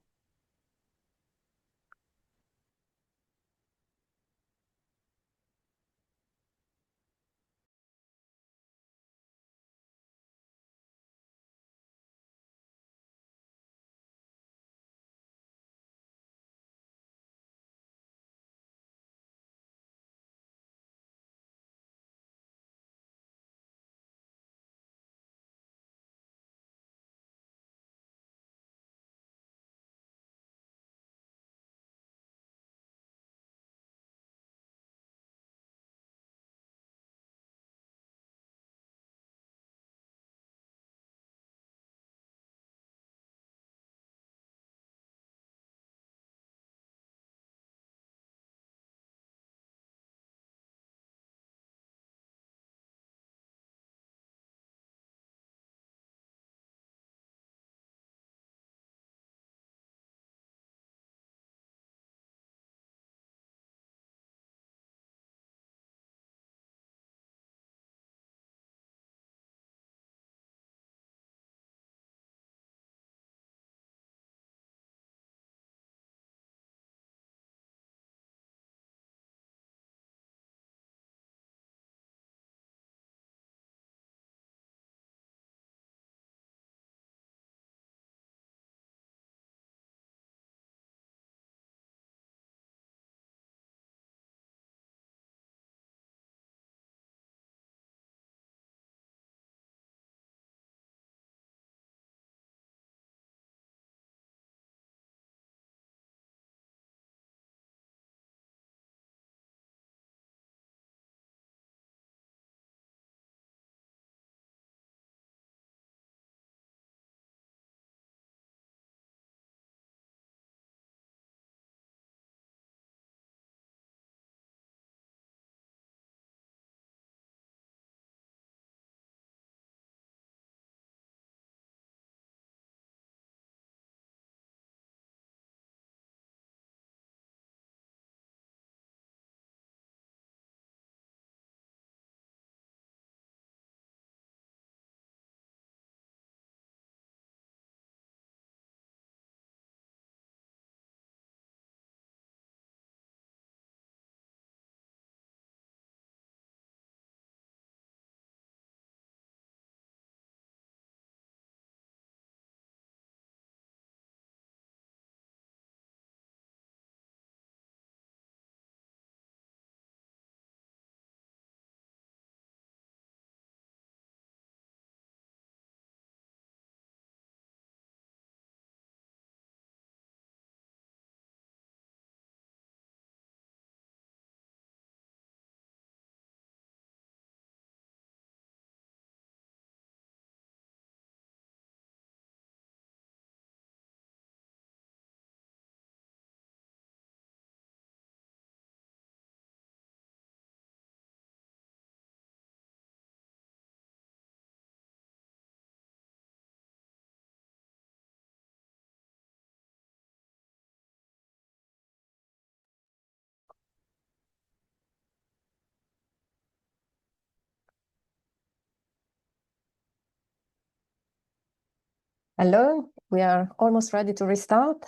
Hello, we are almost ready to restart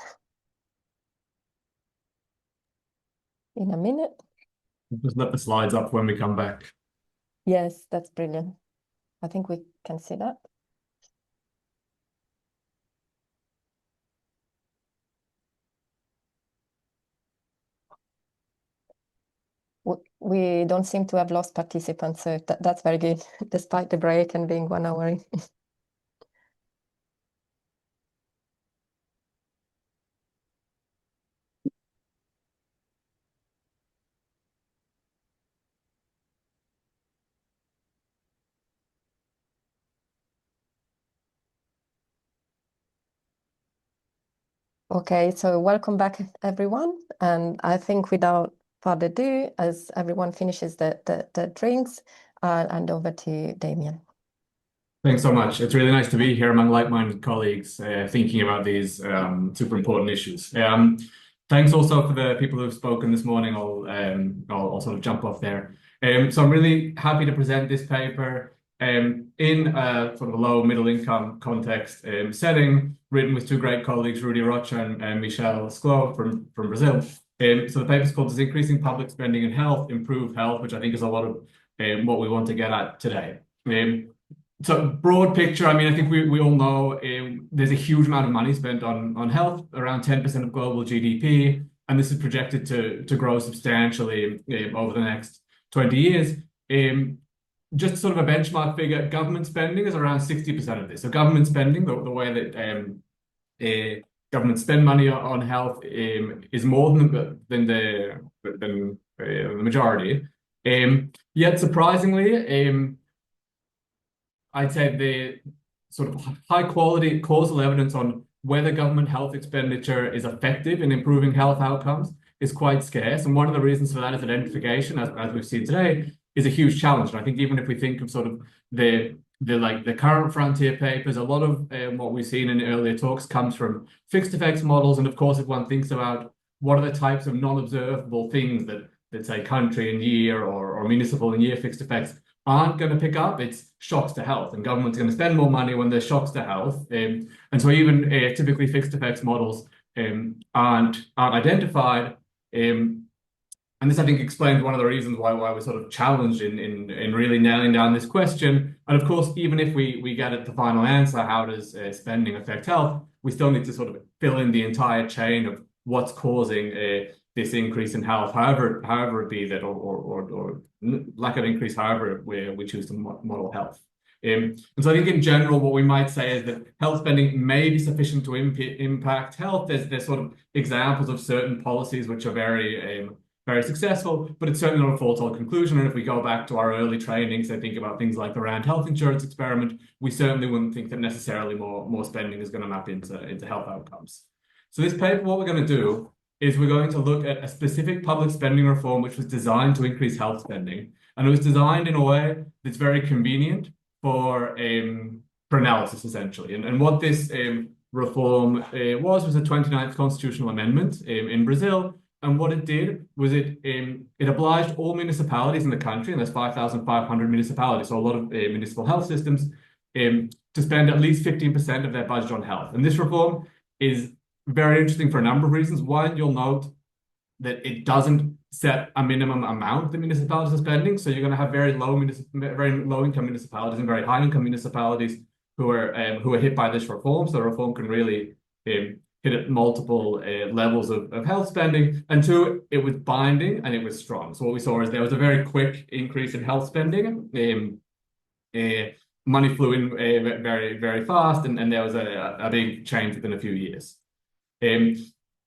in a minute. Just let the slides up when we come back. Yes, that's brilliant. I think we can see that. We don't seem to have lost participants, so that's very good, despite the break and being 1 hour in. Okay, so welcome back, everyone. And I think without further ado, as everyone finishes the drinks, I'll hand over to Damien. Thanks so much. It's really nice to be here among like-minded colleagues thinking about these super important issues. Thanks also for the people who've spoken this morning. I'll sort of jump off there. So I'm really happy to present this paper in a sort of a low middle income context setting, written with two great colleagues, Rudy Rocha and Michel Sclo from Brazil. So the paper is called "Does Increasing Public Spending in Health Improve Health?" which I think is a lot of what we want to get at today. So broad picture, I mean, I think we all know there's a huge amount of money spent on health, around 10% of global GDP, and this is projected to grow substantially over the next 20 years. Just sort of a benchmark figure, government spending is around 60% of this. So government spending, the way that government spend money on health is more than the majority. Yet surprisingly, I'd say the sort of high quality causal evidence on whether government health expenditure is effective in improving health outcomes is quite scarce. And one of the reasons for that is identification, as we've seen today, is a huge challenge. And I think even if we think of sort of the current frontier papers, a lot of what we've seen in earlier talks comes from fixed effects models. And of course, if one thinks about what are the types of non-observable things that say country and year or municipal and year fixed effects aren't going to pick up, it's shocks to health, and government's going to spend more money when there's shocks to health. And so even typically fixed effects models aren't identified. And this, I think, explains one of the reasons why we're sort of challenged in really nailing down this question. And of course, even if we get at the final answer, how does spending affect health, we still need to sort of fill in the entire chain of what's causing this increase in health, however it be that, or lack of increase, however we choose to model health. And so I think in general, what we might say is that health spending may be sufficient to impact health. There's sort of examples of certain policies which are very successful, but it's certainly not a full-told conclusion. And if we go back to our early trainings and think about things like the Rand health insurance experiment, we certainly wouldn't think that necessarily more spending is going to map into health outcomes. So this paper, what we're going to do is we're going to look at a specific public spending reform which was designed to increase health spending. And it was designed in a way that's very convenient for analysis, essentially. And what this reform was a 29th constitutional amendment in Brazil. And what it did was it obliged all municipalities in the country, and there's 5,500 municipalities, so a lot of municipal health systems, to spend at least 15% of their budget on health. And this reform is very interesting for a number of reasons. One, you'll note that it doesn't set a minimum amount that municipalities are spending. So you're going to have very low income municipalities and very high income municipalities who are hit by this reform. So the reform can really hit at multiple levels of health spending. And two, it was binding and it was strong. So what we saw is there was a very quick increase in health spending. Money flew in very, very fast, and there was a big change within a few years.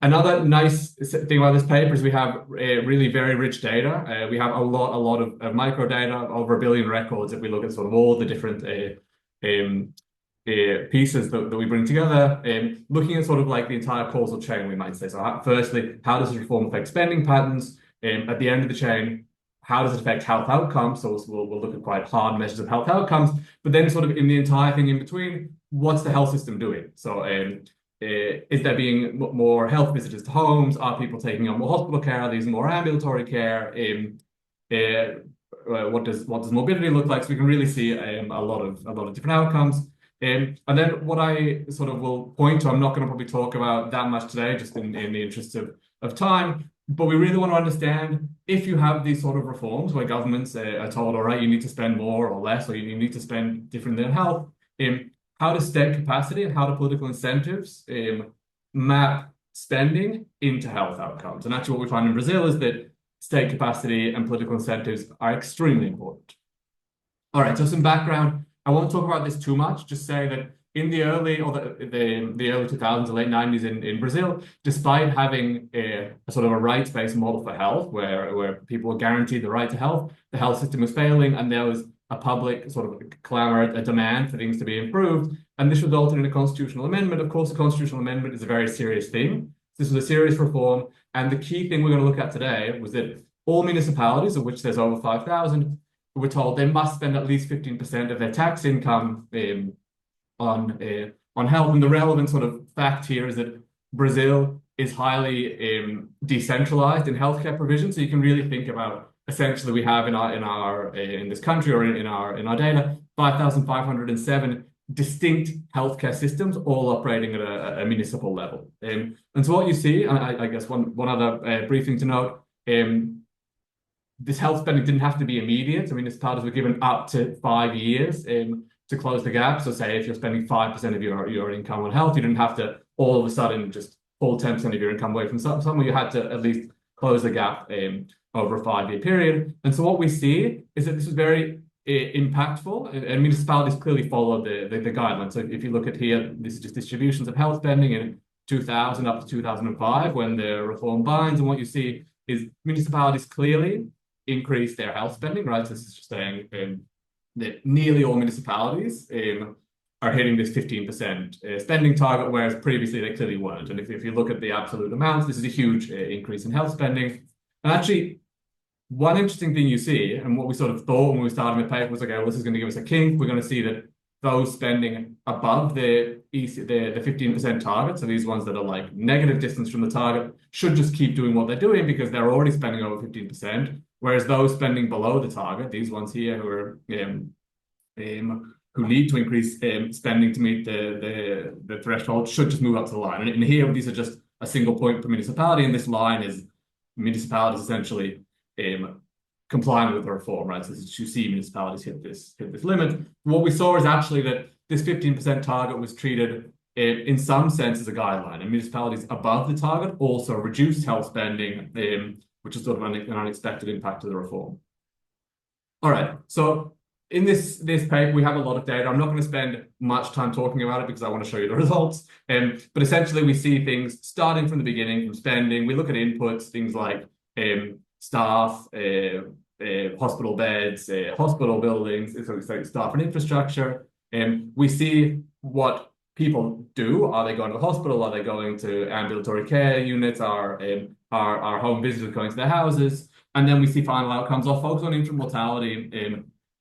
Another nice thing about this paper is we have really very rich data. We have a lot of micro data, over 1 billion records, if we look at sort of all the different pieces that we bring together, looking at sort of like the entire causal chain, we might say. So firstly, how does reform affect spending patterns? At the end of the chain, how does it affect health outcomes? So we'll look at quite hard measures of health outcomes, but then sort of in the entire thing in between, what's the health system doing? So is there being more health visitors to homes? Are people taking on more hospital care? Are these more ambulatory care? What does morbidity look like? So we can really see a lot of different outcomes. And then what I sort of will point to, I'm not going to probably talk about that much today, just in the interest of time, but we really want to understand if you have these sort of reforms where governments are told, all right, you need to spend more or less, or you need to spend differently on health, how does state capacity and how do political incentives map spending into health outcomes? And actually what we find in Brazil is that state capacity and political incentives are extremely important. All right, so some background. I won't talk about this too much, just say that in the early the early 2000s, the late 90s in Brazil, despite having a sort of a rights-based model for health, where people were guaranteed the right to health, the health system was failing, and there was a public sort of clamor, a demand for things to be improved, and this resulted in a constitutional amendment. Of course, a constitutional amendment is a very serious thing. This was a serious reform, and the key thing we're going to look at today was that all municipalities, of which there's over 5,000, we're told they must spend at least 15% of their tax income on health. And the relevant sort of fact here is that Brazil is highly decentralized in healthcare provision. So you can really think about essentially we have in this country or in our data 5,507 distinct healthcare systems all operating at a municipal level. And so what you see, and I guess one other briefing to note. This health spending didn't have to be immediate. So municipalities were given up to 5 years to close the gap. So say if you're spending 5% of your income on health, you didn't have to all of a sudden just pull 10% of your income away from somewhere. You had to at least close the gap over a 5-year period. And so what we see is that this is very impactful, and municipalities clearly follow the guidelines. So if you look at here, this is just distributions of health spending in 2000 up to 2005 when the reform binds. And what you see is municipalities clearly increase their health spending, right? So this is just saying that nearly all municipalities are hitting this 15% spending target, whereas previously they clearly weren't. And if you look at the absolute amounts, this is a huge increase in health spending. And actually, one interesting thing you see, and what we sort of thought when we started the paper was, okay, well, this is going to give us a kink. We're going to see that those spending above the 15% target, so these ones that are like negative distance from the target, should just keep doing what they're doing because they're already spending over 15%. Whereas those spending below the target, these ones here who need to increase spending to meet the threshold, should just move up to the line. And here, these are just a single point per municipality, and this line is municipalities essentially complying with the reform, right? So you see municipalities hit this limit. What we saw is actually that this 15% target was treated in some sense as a guideline, and municipalities above the target also reduced health spending, which is sort of an unexpected impact of the reform. All right, so in this paper, we have a lot of data. I'm not going to spend much time talking about it because I want to show you the results. But essentially, we see things starting from the beginning, from spending. We look at inputs, things like staff, hospital beds, hospital buildings, so staff and infrastructure. We see what people do. Are they going to the hospital? Are they going to ambulatory care units? Are home visitors going to their houses? And then we see final outcomes. I'll focus on infant mortality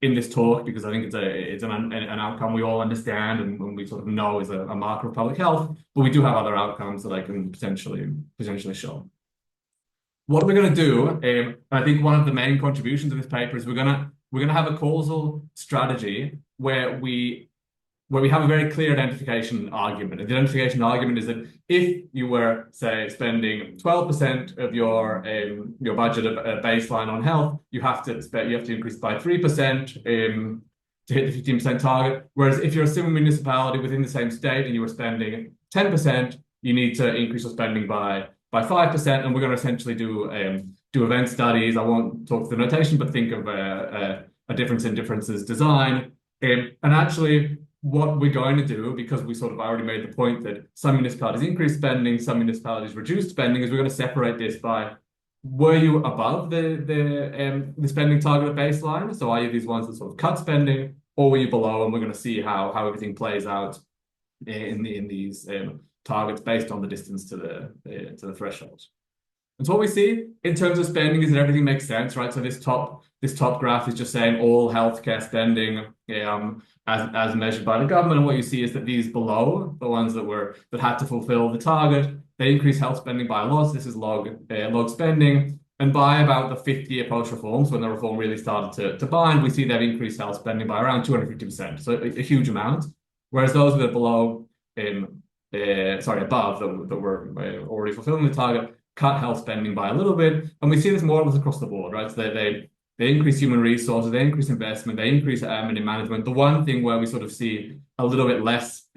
in this talk because I think it's an outcome we all understand and we sort of know is a marker of public health. But we do have other outcomes that I can potentially show. What we're going to do, and I think one of the main contributions of this paper is we're going to have a causal strategy where we have a very clear identification argument. And the identification argument is that if you were, say, spending 12% of your budget at baseline on health, you have to increase by 3% to hit the 15% target. Whereas if you're a similar municipality within the same state and you were spending 10%, you need to increase your spending by 5%. And we're going to essentially do event studies. I won't talk to the notation, but think of a difference in differences design. And actually, what we're going to do, because we sort of already made the point that some municipalities increased spending, some municipalities reduced spending, is we're going to separate this by, were you above the spending target at baseline? So are you these ones that sort of cut spending, or were you below? And we're going to see how everything plays out in these targets based on the distance to the threshold. And so what we see in terms of spending is that everything makes sense, right? So this top graph is just saying all healthcare spending as measured by the government. And what you see is that these below, the ones that had to fulfill the target, they increase health spending by a lot. So this is log spending. And by about the 5th year post-reform, so when the reform really started to bind, we see they've increased health spending by around 250%. So a huge amount. whereas those that are below, above that were already fulfilling the target, cut health spending by a little bit. And we see this more or less across the board, right? So they increase human resources, they increase investment, they increase admin and management. The one thing where we sort of see a little bit less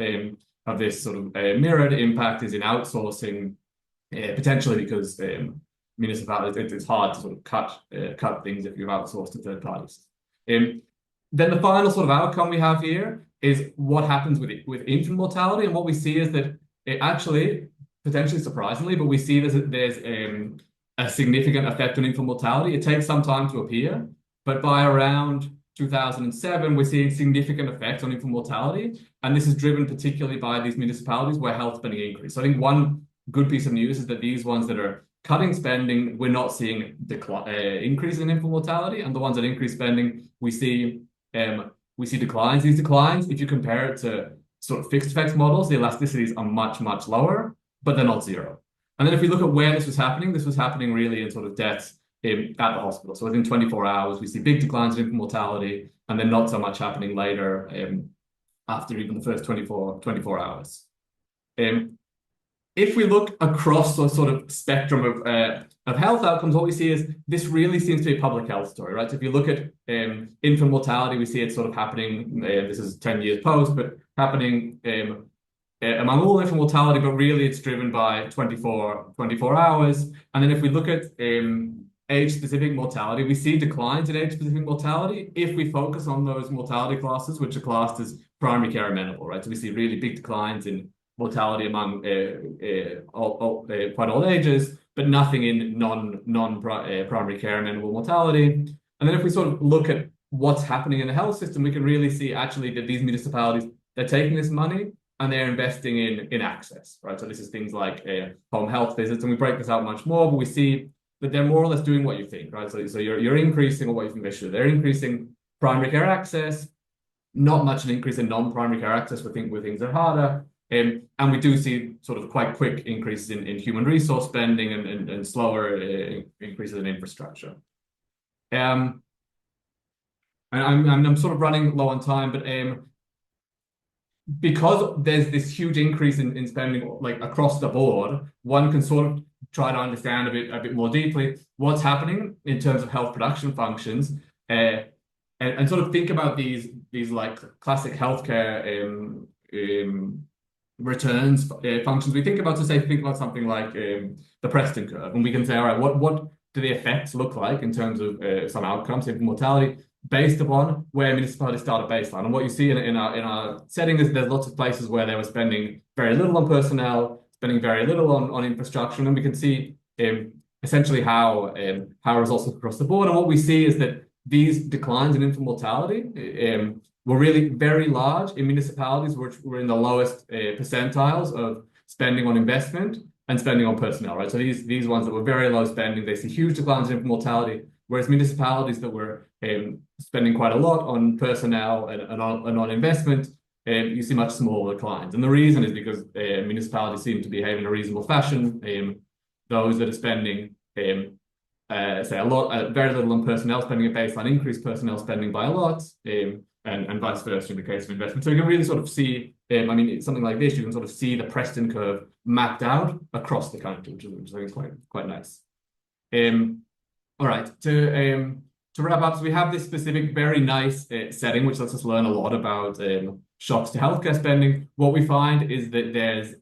of this sort of mirrored impact is in outsourcing, potentially because municipalities, it's hard to sort of cut things if you've outsourced to third parties. Then the final sort of outcome we have here is what happens with infant mortality. And what we see is that it actually, potentially surprisingly, but we see there's a significant effect on infant mortality. It takes some time to appear, but by around 2007, we're seeing significant effects on infant mortality. And this is driven particularly by these municipalities where health spending increased. So I think one good piece of news is that these ones that are cutting spending, we're not seeing increase in infant mortality, and the ones that increase spending, we see declines. These declines, if you compare it to sort of fixed effects models, the elasticities are much, much lower, but they're not zero. And then if we look at where this was happening really in sort of deaths at the hospital. So within 24 hours, we see big declines in infant mortality, and then not so much happening later after even the first 24 hours. If we look across the sort of spectrum of health outcomes, what we see is this really seems to be a public health story, right? So if you look at infant mortality, we see it sort of happening, this is 10 years post, but happening among all infant mortality, but really it's driven by 24 hours. And then if we look at age-specific mortality, we see declines in age-specific mortality if we focus on those mortality classes, which are classed as primary care amenable, right? So we see really big declines in mortality among quite old ages, but nothing in non-primary care amenable mortality. And then if we sort of look at what's happening in the health system, we can really see actually that these municipalities, they're taking this money and they're investing in access, right? So this is things like home health visits, and we break this out much more, but we see that they're more or less doing what you think, right? So you're increasing or what you think they should. They're increasing primary care access, not much an increase in non-primary care access where things are harder. And we do see sort of quite quick increases in human resource spending and slower increases in infrastructure. And I'm sort of running low on time, but because there's this huge increase in spending like across the board, one can sort of try to understand a bit more deeply what's happening in terms of health production functions, and sort of think about these like classic healthcare returns functions. We think about something like the Preston curve, and we can say, all right, what do the effects look like in terms of some outcomes in mortality based upon where municipalities start a baseline. And what you see in our setting is there's lots of places where they were spending very little on personnel, spending very little on infrastructure, and we can see essentially how results look across the board. And what we see is that these declines in infant mortality were really very large in municipalities which were in the lowest percentiles of spending on investment and spending on personnel, right? So these ones that were very low spending, they see huge declines in infant mortality, whereas municipalities that were spending quite a lot on personnel and on investment, you see much smaller declines. And the reason is because municipalities seem to behave in a reasonable fashion. Those that are spending, say very little on personnel spending at baseline, increase personnel spending by a lot, and vice versa in the case of investment. So you can really sort of see, something like this, you can sort of see the Preston curve mapped out across the country, which I think is quite nice. All right, to wrap up, so we have this specific, very nice setting, which lets us learn a lot about shocks to healthcare spending. What we find is that there's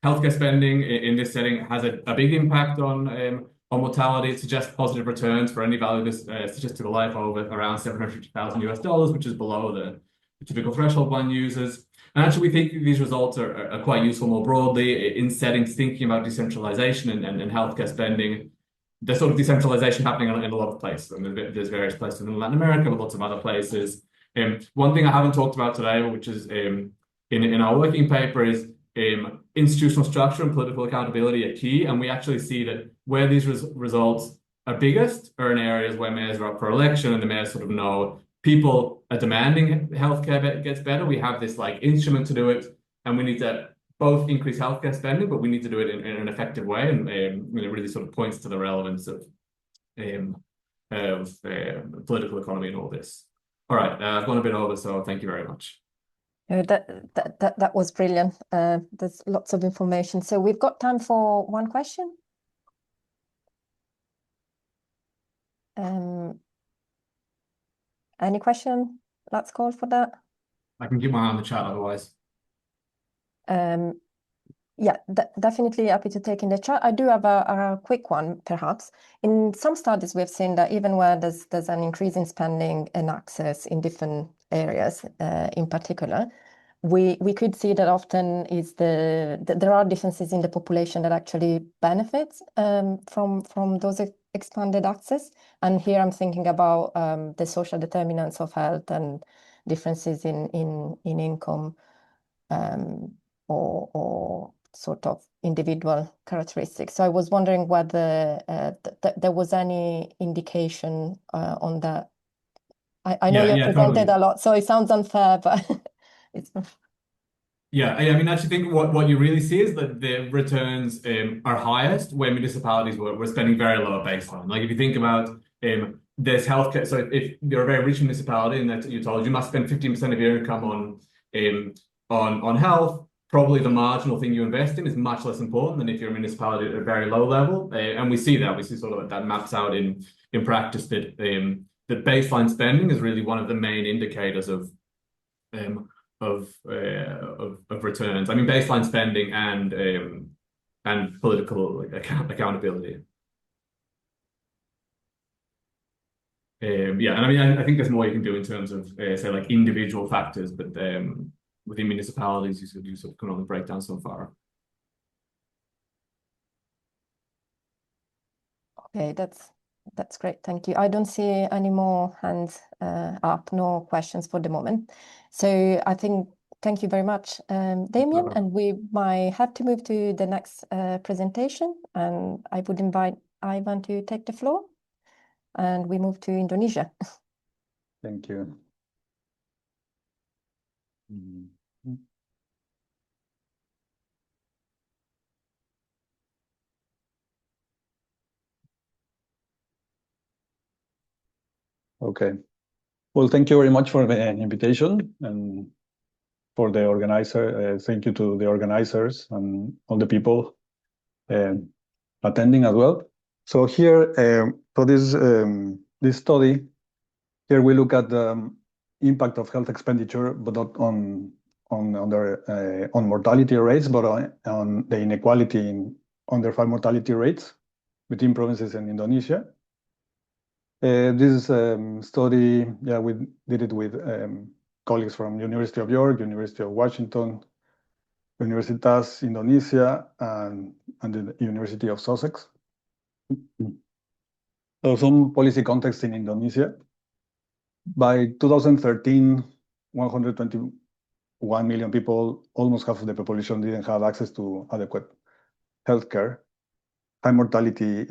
healthcare spending in this setting has a big impact on mortality. It suggests positive returns for any value of this statistical life over around $750,000 which is below the typical threshold one uses. And actually, we think these results are quite useful more broadly in settings thinking about decentralization and healthcare spending. There's sort of decentralization happening in a lot of places. I mean, there's various places in Latin America, but lots of other places. One thing I haven't talked about today, which is in our working paper, is institutional structure and political accountability are key. And we actually see that where these results are biggest are in areas where mayors are up for election and the mayors sort of know people are demanding healthcare gets better. We have this like instrument to do it, and we need to both increase healthcare spending, but we need to do it in an effective way. And it really sort of points to the relevance of political economy and all this. All right, I've gone a bit over, so thank you very much. That was brilliant. There's lots of information. So we've got time for one question. Any question? Let's call for that. I can keep my eye on the chat otherwise. Yeah, definitely happy to take in the chat. I do have a quick one, perhaps. In some studies, we've seen that even where there's an increase in spending and access in different areas, in particular, we could see that often there are differences in the population that actually benefits from those expanded access. And here I'm thinking about the social determinants of health and differences in income or sort of individual characteristics. So I was wondering whether there was any indication on that. I know you presented totally. a lot, so it sounds unfair, but it's Yeah, I mean, actually think what you really see is that the returns are highest where municipalities were spending very low at baseline. Like if you think about there's healthcare, so if you're a very rich municipality and that you're told you must spend 15% of your income on health, probably the marginal thing you invest in is much less important than if you're a municipality at a very low level. And we see sort of that maps out in practice that baseline spending is really one of the main indicators of returns. I mean, baseline spending and political accountability. Yeah, and I mean, I think there's more you can do in terms of say like individual factors, but within municipalities, you sort of can only break down so far. Okay, that's great. Thank you. I don't see any more hands up, no questions for the moment. So I think thank you very much, Damien, and we might have to move to the next presentation, and I would invite Ivan to take the floor, and we move to Indonesia. Thank you. Okay. Well, thank you very much for the invitation and for the organizer. Thank you to the organizers and all the people attending as well. So here, for this study, here we look at the impact of health expenditure, but not on mortality rates, but on the inequality in under 5 mortality rates between provinces in Indonesia. This study, yeah, we did it with colleagues from University of York, University of Washington, Universitas Indonesia, and the University of Sussex. So some policy context in Indonesia. By 2013, 121 million people, almost half of the population, didn't have access to adequate healthcare. High mortality,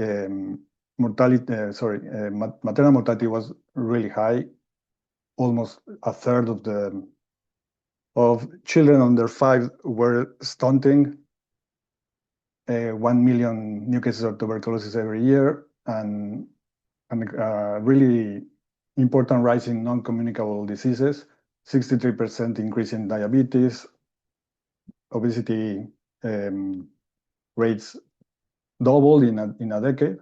maternal mortality was really high. Almost a third of children under 5 were stunting. 1 million new cases of tuberculosis every year, and a really important rise in non-communicable diseases. 63% increase in diabetes, obesity rates doubled in a decade.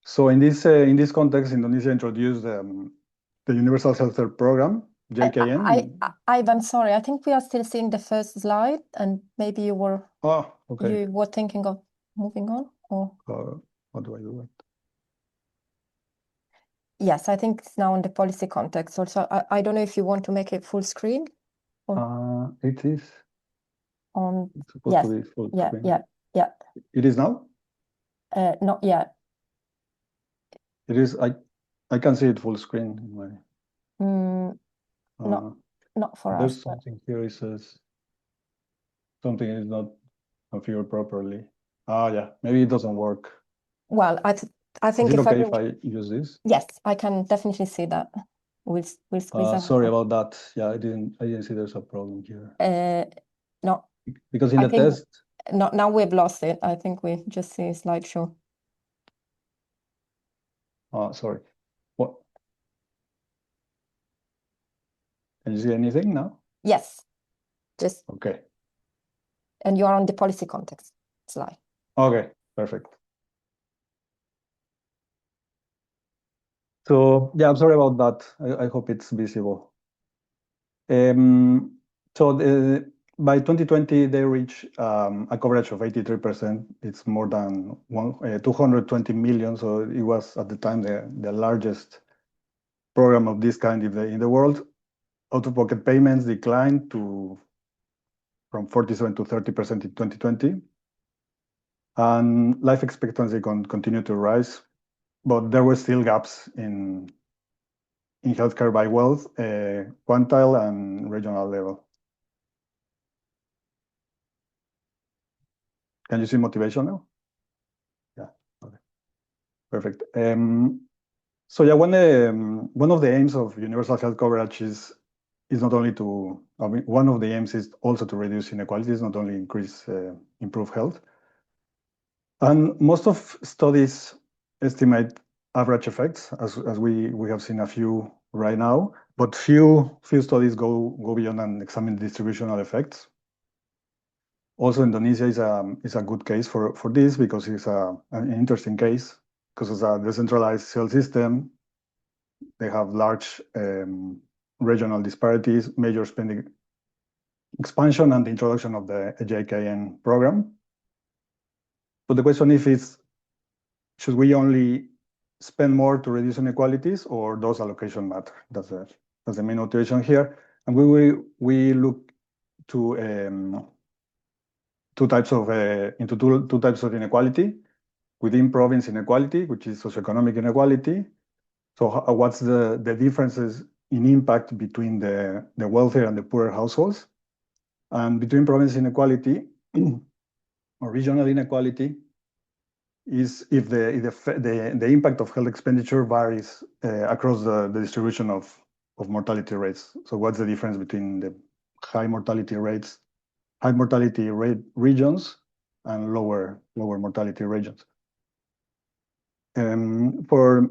So in this context, Indonesia introduced the Universal Health Care Program, JKN. Ivan, sorry, I think we are still seeing the first slide, and maybe you were thinking of moving on, or how do I do that? Yes, I think it's now in the policy context. Also, I don't know if you want to make it full screen. It is. It's supposed to be full screen. Yeah. It is now? Not yet. It is. I can see it full screen in my. Not for us. There's something here. It says something is not configured properly. Yeah. Maybe it doesn't work. Well, I think is it okay if I use this? Yes, I can definitely see that. We'll squeeze out. Sorry about that. Yeah, I didn't see there's a problem here. No. Because in the test. Now we've lost it. I think we just see a slideshow. Sorry. What? Can you see anything now? Yes. Just Okay. and you are on the policy context slide. Okay, perfect. So yeah, I'm sorry about that. I hope it's visible. By 2020, they reached a coverage of 83%. It's more than 220 million. So it was at the time the largest program of this kind in the world. Out-of-pocket payments declined from 47 to 30% in 2020. And life expectancy continued to rise, but there were still gaps in healthcare by wealth, quantile and regional level. Can you see motivation now? Yeah, okay, perfect. So yeah, one of the aims of universal health coverage is not only one of the aims is also to reduce inequalities, not only improve health. And most of studies estimate average effects, as we have seen a few right now, but few studies go beyond and examine distributional effects. Also, Indonesia is a good case for this because it's an interesting case because it's a decentralized health system. They have large regional disparities, major spending expansion, and the introduction of the JKN program. But the question is should we only spend more to reduce inequalities, or does allocation matter? That's the main motivation here. And we look to two types of inequality: within province inequality, which is socioeconomic inequality. So what's the differences in impact between the wealthier and the poorer households? And between province inequality or regional inequality is if the impact of health expenditure varies across the distribution of mortality rates. So what's the difference between the high mortality rate regions and lower mortality regions? For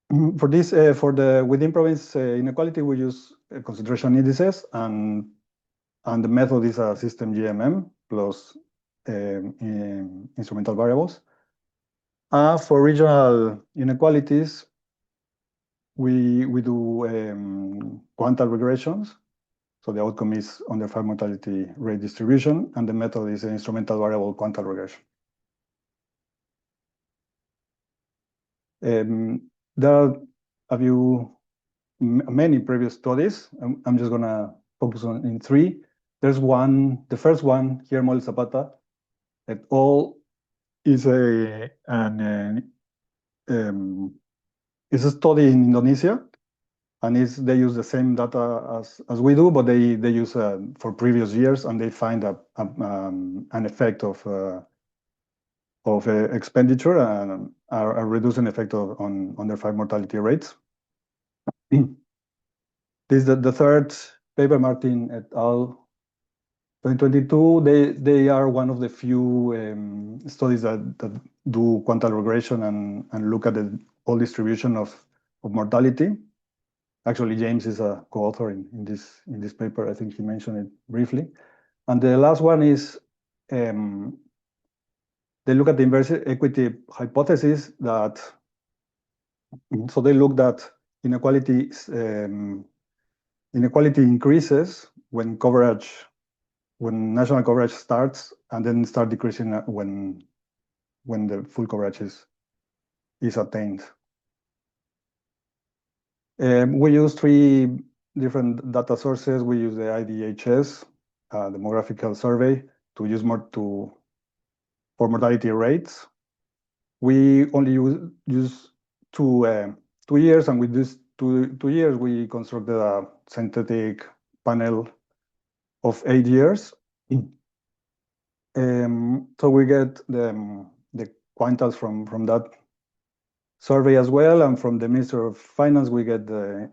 the within province inequality, we use concentration indices, and the method is a system GMM plus instrumental variables. For regional inequalities, we do quantile regressions. So the outcome is under 5 mortality rate distribution, and the method is an instrumental variable quantile regression. There are many previous studies. I'm just gonna focus on 3. There's the first one here, Mol Zapata et al. Is a study in Indonesia, and they use the same data as we do, but they use for previous years, and they find an effect of expenditure and a reducing effect on under 5 mortality rates. This is the third paper, Martin et al. 2022. They are one of the few studies that do quantile regression and look at the whole distribution of mortality. Actually, James is a co-author in this paper. I think he mentioned it briefly. And the last one is they look at the inverse equity hypothesis so they looked at inequality increases when national coverage starts, and then start decreasing when the full coverage is attained. We use 3 different data sources. We use the IDHS demographical survey to use for mortality rates. We only use 2 years, and with these 2 years, we constructed a synthetic panel of 8 years. So we get the quantiles from that survey as well, and from the Minister of Finance, we get the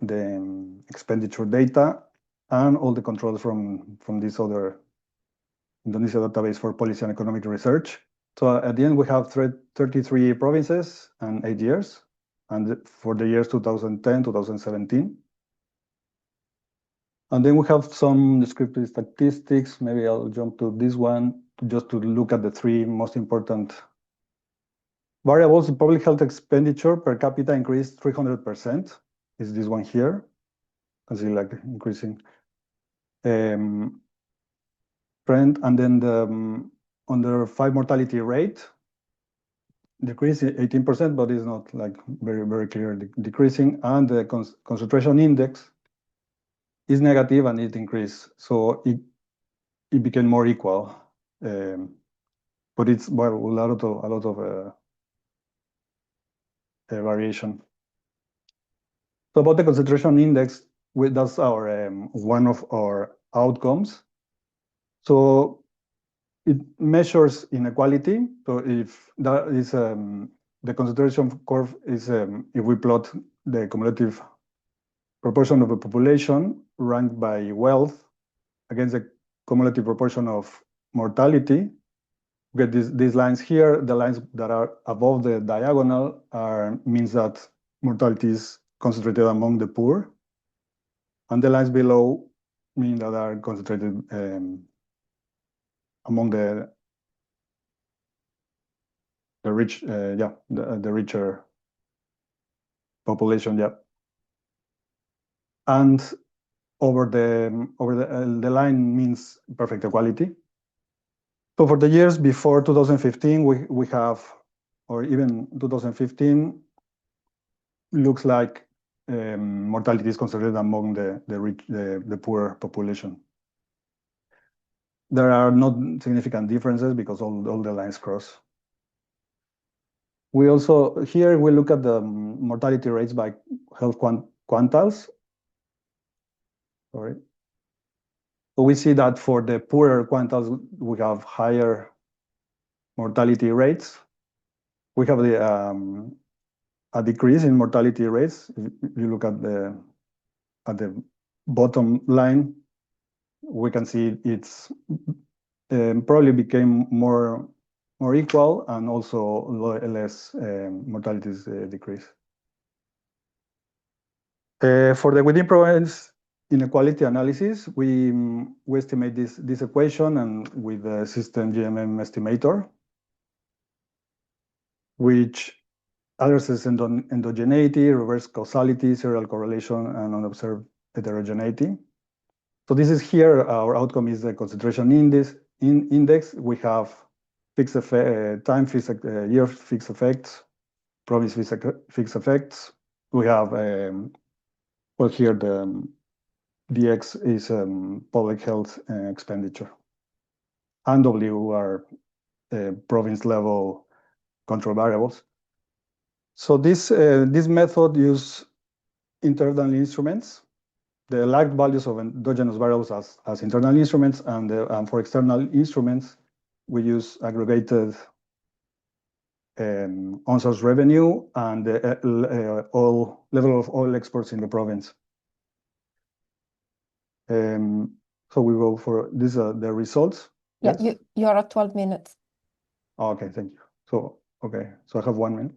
expenditure data and all the controls from this other Indonesia database for policy and economic research. So at the end, we have 33 provinces and 8 years, and for the years 2010, 2017. And then we have some descriptive statistics. Maybe I'll jump to this one just to look at the three most important variables. Public health expenditure per capita increased 300%. Is this one here? You can see like increasing trend. And then the under 5 mortality rate decreased 18%, but it's not like very clear decreasing. And the concentration index is negative and it increased. So it became more equal. But it's a lot of variation. So about the concentration index, that's our one of our outcomes. So it measures inequality. So if that is the concentration curve is if we plot the cumulative proportion of the population ranked by wealth against the cumulative proportion of mortality. Get these lines here. The lines that are above the diagonal means that mortality is concentrated among the poor, and the lines below mean that are concentrated among the rich, the richer population, and over the line means perfect equality. So for the years before 2015, we have, or even 2015, looks like mortality is concentrated among the poor population. There are not significant differences because all the lines cross. We also, here we look at the mortality rates by health quantiles. Sorry. So we see that for the poorer quantiles, we have higher mortality rates. We have a decrease in mortality rates. If you look at the bottom line, we can see it's probably became more equal, and also less mortalities decrease. For the within province inequality analysis, we estimate this equation and with the system GMM estimator, which addresses endogeneity, reverse causality, serial correlation, and unobserved heterogeneity. So this is here, our outcome is the concentration index. We have fixed effect, time fixed, year fixed effects, province fixed effects. We have, well, here the DX is public health expenditure. And W are province level control variables. So this method uses internal instruments, the lagged values of endogenous variables as internal instruments, and for external instruments, we use aggregated on-source revenue and all level of oil exports in the province. So we go for these are the results. Yeah, Yes? you are at 12 minutes. Oh, okay, thank you. So okay, so I have 1 minute.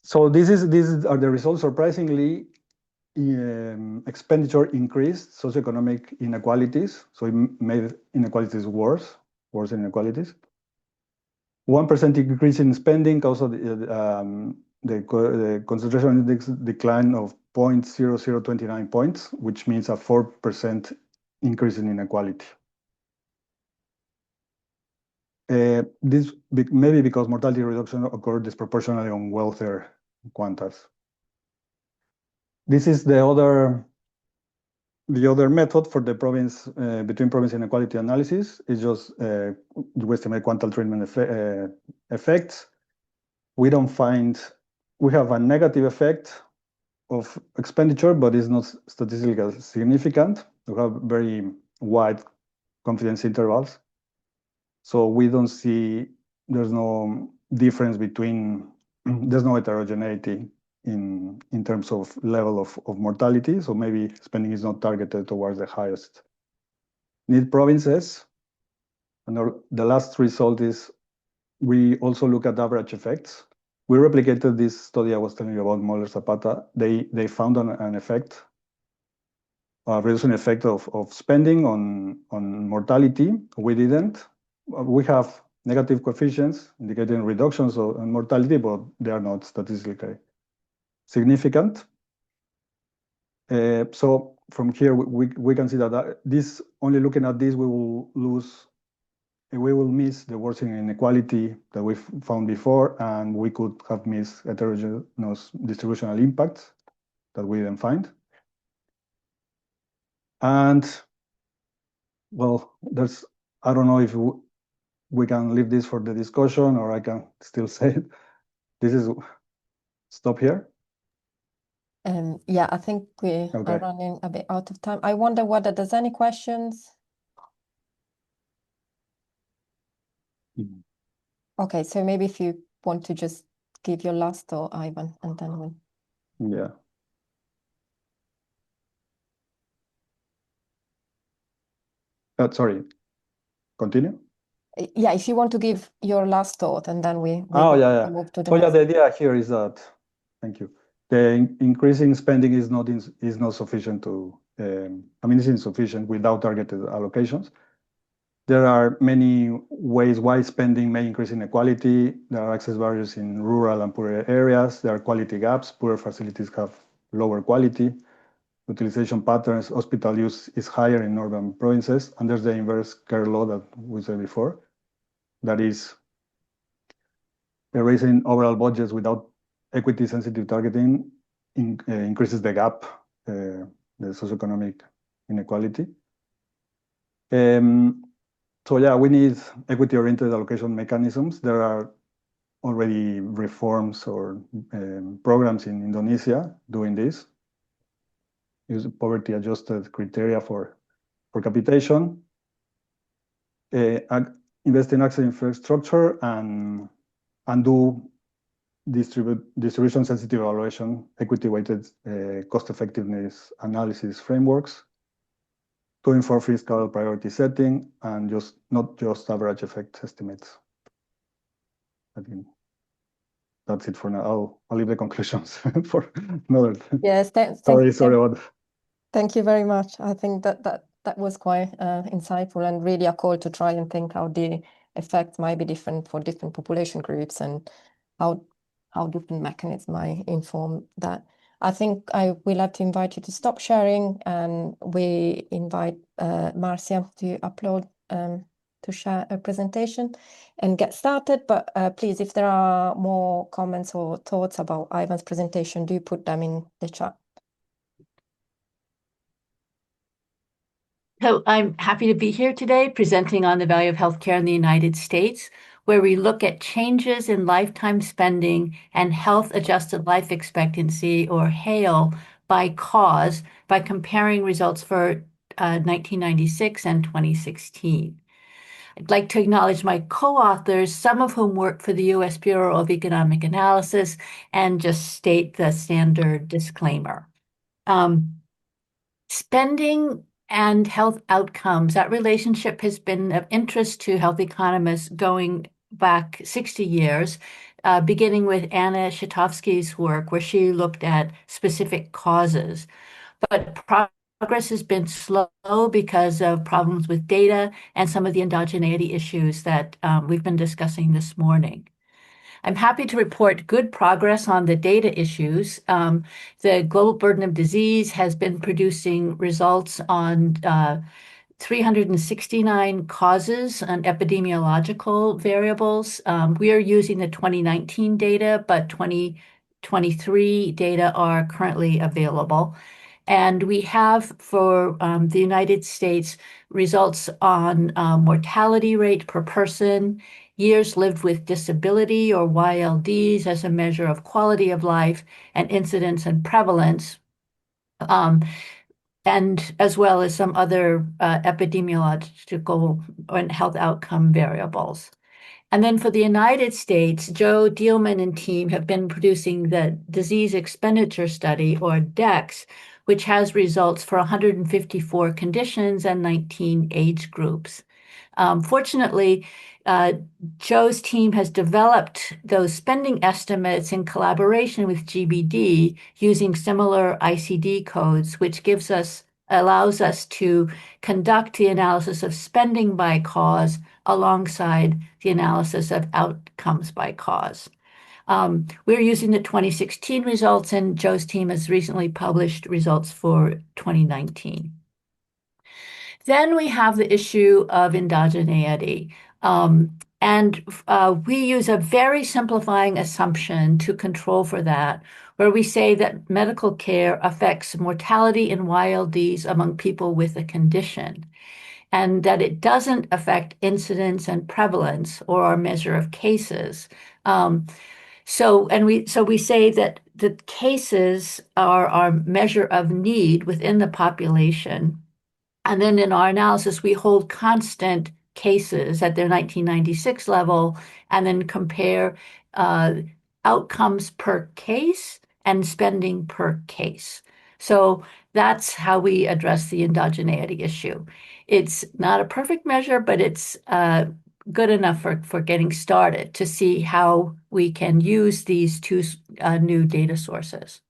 So these are the results. Surprisingly, expenditure increased socioeconomic inequalities, so it made inequalities worse inequalities. 1% increase in spending caused the concentration index decline of 0.0029 points, which means a 4% increase in inequality. This maybe because mortality reduction occurred disproportionately on wealthier quantiles. This is the other method for the province between province inequality analysis. Is just we estimate quantile treatment effects. We have a negative effect of expenditure, but it's not statistically significant. We have very wide confidence intervals. So we don't see, there's no difference between, there's no heterogeneity in terms of level of mortality. So maybe spending is not targeted towards the highest need provinces. And the last result is we also look at average effects. We replicated this study I was telling you about, Moller Zapata. They found an effect a reducing effect of spending on mortality. We didn't. We have negative coefficients indicating reductions in mortality, but they are not statistically significant. So from here, we can see that this, only looking at this, we will miss the worsening inequality that we found before, and we could have missed heterogeneous distributional impacts that we didn't find. And well, I don't know if we can leave this for the discussion, or I can still say it. Stop here. Yeah, I think we Okay. are running a bit out of time. I wonder whether there's any questions. Okay, so maybe if you want to just give your last thought, Ivan, and then we'll. Yeah. Sorry, continue. Yeah, if you want to give your last thought, and then we Oh, yeah. move to the So yeah, next. the idea here is that, thank you. The increasing spending is not sufficient to, I mean, it's insufficient without targeted allocations. There are many ways why spending may increase inequality. There are access barriers in rural and poor areas. There are quality gaps. Poorer facilities have lower quality. Utilization patterns, hospital use is higher in northern provinces. And there's the inverse care law that we said before. That is, raising overall budgets without equity-sensitive targeting increases the gap, the socioeconomic inequality. So yeah, we need equity-oriented allocation mechanisms. There are already reforms or programs in Indonesia doing this. Use poverty-adjusted criteria for capitation. Invest in access infrastructure and do distribution-sensitive evaluation, equity-weighted cost-effectiveness analysis frameworks to inform fiscal priority setting and not just average effect estimates. I think that's it for now. I'll leave the conclusions for another. Yes, Sorry about that. Thank you very much. I think that was quite insightful, and really a call to try and think how the effects might be different for different population groups, and how different mechanisms might inform that. I think I will have to invite you to stop sharing, and we invite Marcia to upload to share a presentation and get started. But please, if there are more comments or thoughts about Ivan's presentation, do put them in the chat. So I'm happy to be here today presenting on the value of healthcare in the United States, where we look at changes in lifetime spending and health-adjusted life expectancy, or HALE, by cause, by comparing results for 1996 and 2016. I'd like to acknowledge my co-authors, some of whom work for the U.S. Bureau of Economic Analysis, and just state the standard disclaimer. Spending and health outcomes, that relationship has been of interest to health economists going back 60 years, beginning with Anna Shatofsky's work, where she looked at specific causes. But progress has been slow because of problems with data and some of the endogeneity issues that we've been discussing this morning. I'm happy to report good progress on the data issues. The global burden of disease has been producing results on 369 causes and epidemiological variables. We are using the 2019 data, but 2023 data are currently available. And we have for the United States results on mortality rate per person, years lived with disability, or YLDs, as a measure of quality of life, and incidence and prevalence, and as well as some other epidemiological and health outcome variables. And then for the United States, Joe Dielman and team have been producing the Disease Expenditure Study, or DEX, which has results for 154 conditions and 19 age groups. Fortunately, Joe's team has developed those spending estimates in collaboration with GBD using similar ICD codes, which gives us allows us to conduct the analysis of spending by cause alongside the analysis of outcomes by cause. We're using the 2016 results, and Joe's team has recently published results for 2019. Then we have the issue of endogeneity. We use a very simplifying assumption to control for that, where we say that medical care affects mortality in YLDs among people with a condition, and that it doesn't affect incidence and prevalence or our measure of cases. So we say that the cases are our measure of need within the population. And then in our analysis, we hold constant cases at their 1996 level and then compare outcomes per case and spending per case. So that's how we address the endogeneity issue. It's not a perfect measure, but it's good enough for getting started to see how we can use these two new data sources.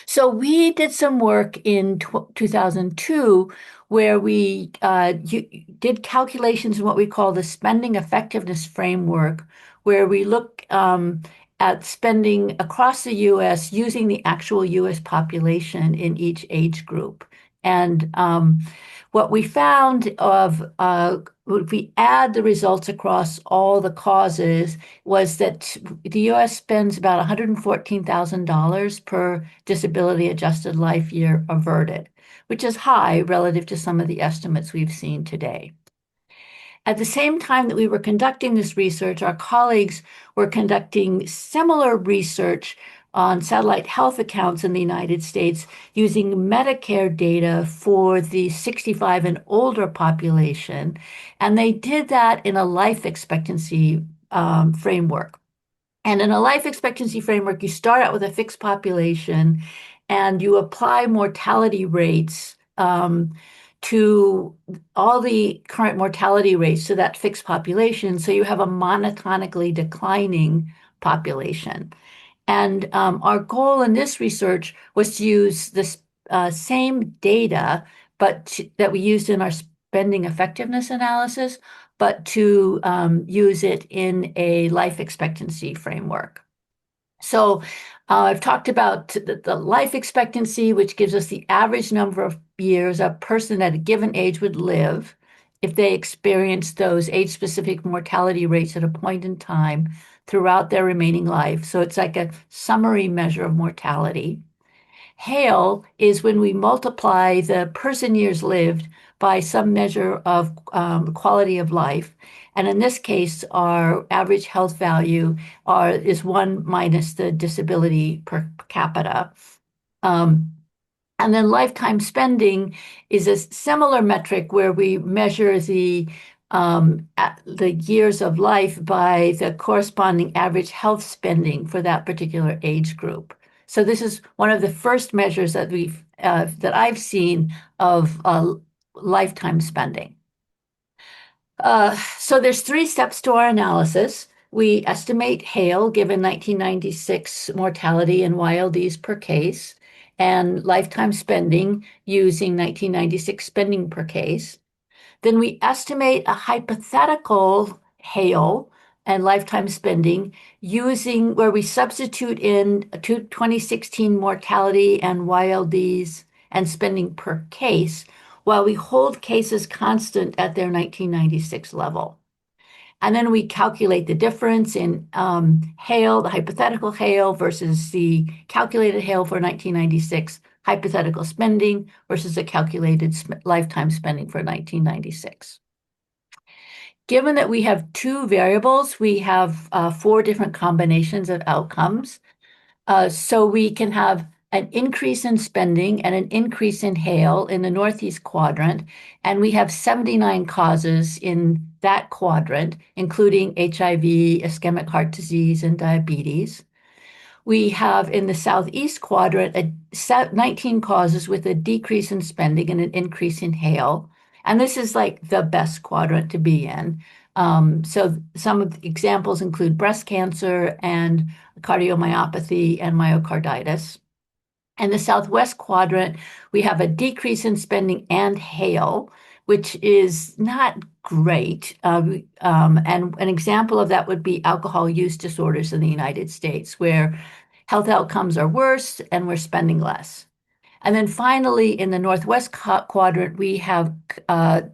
So we did some work in 2002 where we did calculations in what we call the spending effectiveness framework, where we look at spending across the US using the actual US population in each age group. And what we found if we add the results across all the causes was that the US spends about $114,000 per disability adjusted life year averted, which is high relative to some of the estimates we've seen today. At the same time that we were conducting this research, our colleagues were conducting similar research on satellite health accounts in the United States using Medicare data for the 65 and older population. And they did that in a life expectancy framework. And in a life expectancy framework, you start out with a fixed population and you apply mortality rates to all the current mortality rates to that fixed population. So you have a monotonically declining population. And our goal in this research was to use this same data, but that we used in our spending effectiveness analysis, but to use it in a life expectancy framework. So I've talked about the life expectancy, which gives us the average number of years a person at a given age would live if they experienced those age-specific mortality rates at a point in time throughout their remaining life. So it's like a summary measure of mortality. HALE is when we multiply the person years lived by some measure of quality of life. And in this case, our average health value is 1 minus the disability per capita. And then lifetime spending is a similar metric where we measure the years of life by the corresponding average health spending for that particular age group. So this is one of the first measures that I've seen of lifetime spending. So there's 3 steps to our analysis. We estimate HALE given 1996 mortality and YLDs per case, and lifetime spending using 1996 spending per case. Then we estimate a hypothetical HALE and lifetime spending using where we substitute in 2016 mortality and YLDs and spending per case while we hold cases constant at their 1996 level. And then we calculate the difference in HALE, the hypothetical HALE versus the calculated HALE for 1996, hypothetical spending versus the calculated lifetime spending for 1996. Given that we have 2 variables, we have 4 different combinations of outcomes. So we can have an increase in spending and an increase in HALE in the Northeast quadrant. And we have 79 causes in that quadrant, including HIV, ischemic heart disease, and diabetes. We have in the Southeast quadrant 19 causes with a decrease in spending and an increase in HALE. And this is like the best quadrant to be in. So some of the examples include breast cancer and cardiomyopathy and myocarditis. In the southwest quadrant, we have a decrease in spending and hail, which is not great. And an example of that would be alcohol use disorders in the United States, where health outcomes are worse and we're spending less. And then finally, in the northwest quadrant, we have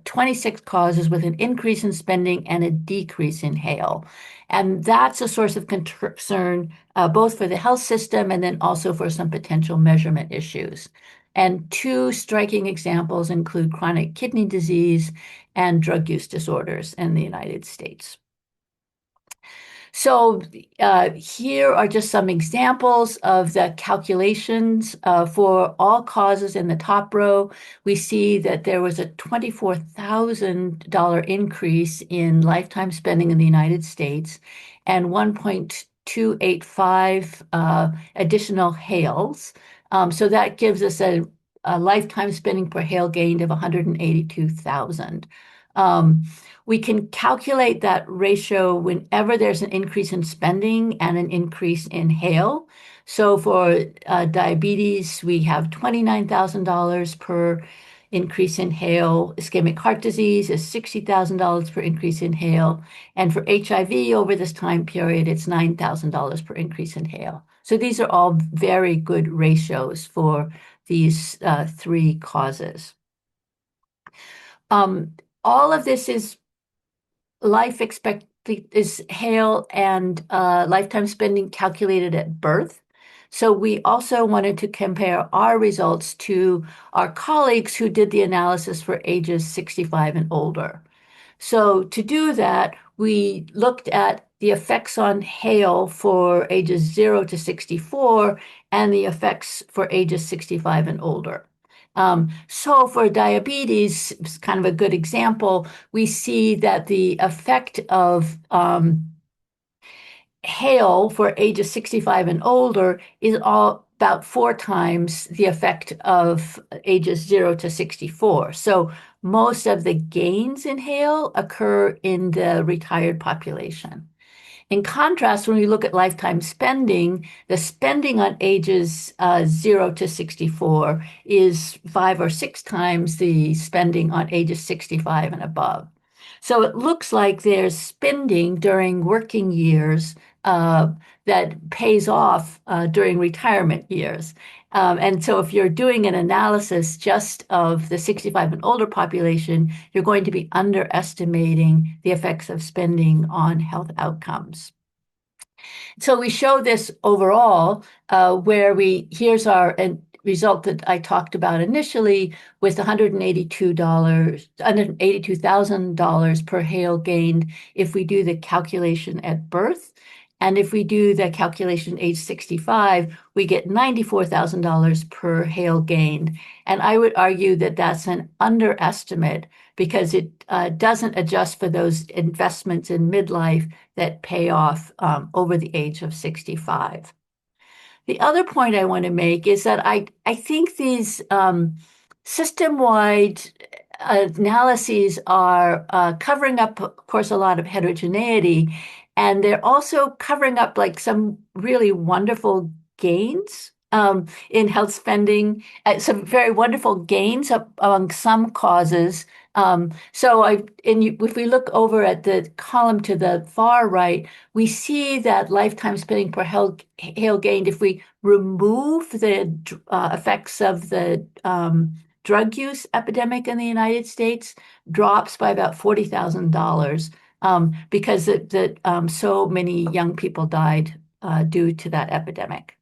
26 causes with an increase in spending and a decrease in hail. And that's a source of concern both for the health system and then also for some potential measurement issues. And two striking examples include chronic kidney disease and drug use disorders in the United States. So here are just some examples of the calculations for all causes in the top row. We see that there was a $24,000 increase in lifetime spending in the United States and 1.285 additional hails. So that gives us a lifetime spending per hail gained of 182,000. We can calculate that ratio whenever there's an increase in spending and an increase in hail. So for diabetes, we have $29,000 per increase in hail. Ischemic heart disease is $60,000 per increase in hail. And for HIV over this time period, it's $9,000 per increase in hail. So these are all very good ratios for these three causes. All of this is life expectancy is hail and lifetime spending calculated at birth. So we also wanted to compare our results to our colleagues who did the analysis for ages 65 and older. So to do that, we looked at the effects on hail for ages 0 to 64 and the effects for ages 65 and older. So for diabetes, it's kind of a good example, we see that the effect of hail for ages 65 and older is about 4 times the effect of ages 0 to 64. So most of the gains in hail occur in the retired population. In contrast, when we look at lifetime spending, the spending on ages 0 to 64 is 5 or 6 times the spending on ages 65 and above. So it looks like there's spending during working years that pays off during retirement years. And so if you're doing an analysis just of the 65 and older population, you're going to be underestimating the effects of spending on health outcomes. So we show this overall where here's our result that I talked about initially with $182,000 per hail gained if we do the calculation at birth. And if we do the calculation age 65, we get $94,000 per hail gained. And I would argue that that's an underestimate because it doesn't adjust for those investments in midlife that pay off over the age of 65. The other point I want to make is that I think these system-wide analyses are covering up, of course, a lot of heterogeneity, and they're also covering up like some really wonderful gains in health spending, some very wonderful gains among some causes. If we look over at the column to the far right, we see that lifetime spending per hail gained, if we remove the effects of the drug use epidemic in the United States, drops by about $40,000 because so many young people died due to that epidemic.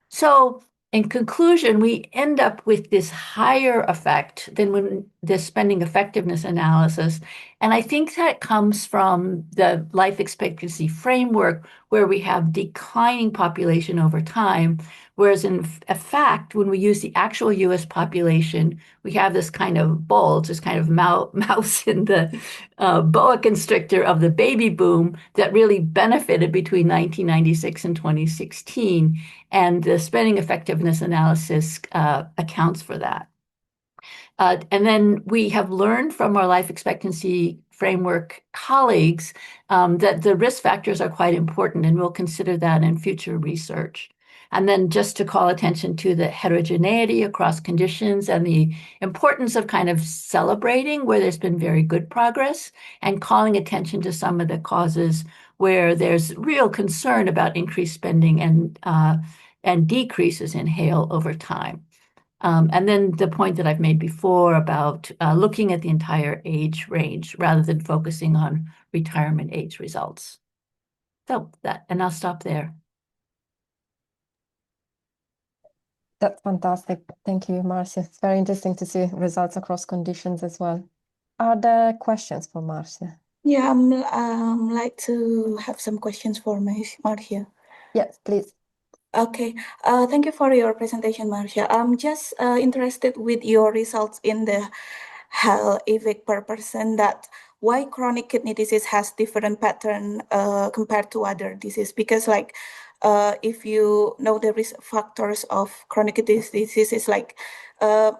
So in conclusion, we end up with this higher effect than when the spending effectiveness analysis. And I think that comes from the life expectancy framework where we have declining population over time. Whereas in fact, when we use the actual US population, we have this kind of bulge, this kind of mouse in the boa constrictor of the baby boom that really benefited between 1996 and 2016. And the spending effectiveness analysis accounts for that. And then we have learned from our life expectancy framework colleagues that the risk factors are quite important, and we'll consider that in future research. And then just to call attention to the heterogeneity across conditions and the importance of kind of celebrating where there's been very good progress and calling attention to some of the causes where there's real concern about increased spending and decreases in HAIL over time. And then the point that I've made before about looking at the entire age range rather than focusing on retirement age results. So and I'll stop there. That's fantastic. Thank you, Marcia. It's very interesting to see results across conditions as well. Are there questions for Marcia? Yeah, like to have some questions for Marcia. Yes, please. Okay. Thank you for your presentation, Marcia. I'm just interested with your results in the HAL EVIC per person, that why chronic kidney disease has different pattern compared to other disease. Because like if you know the risk factors of chronic kidney disease is like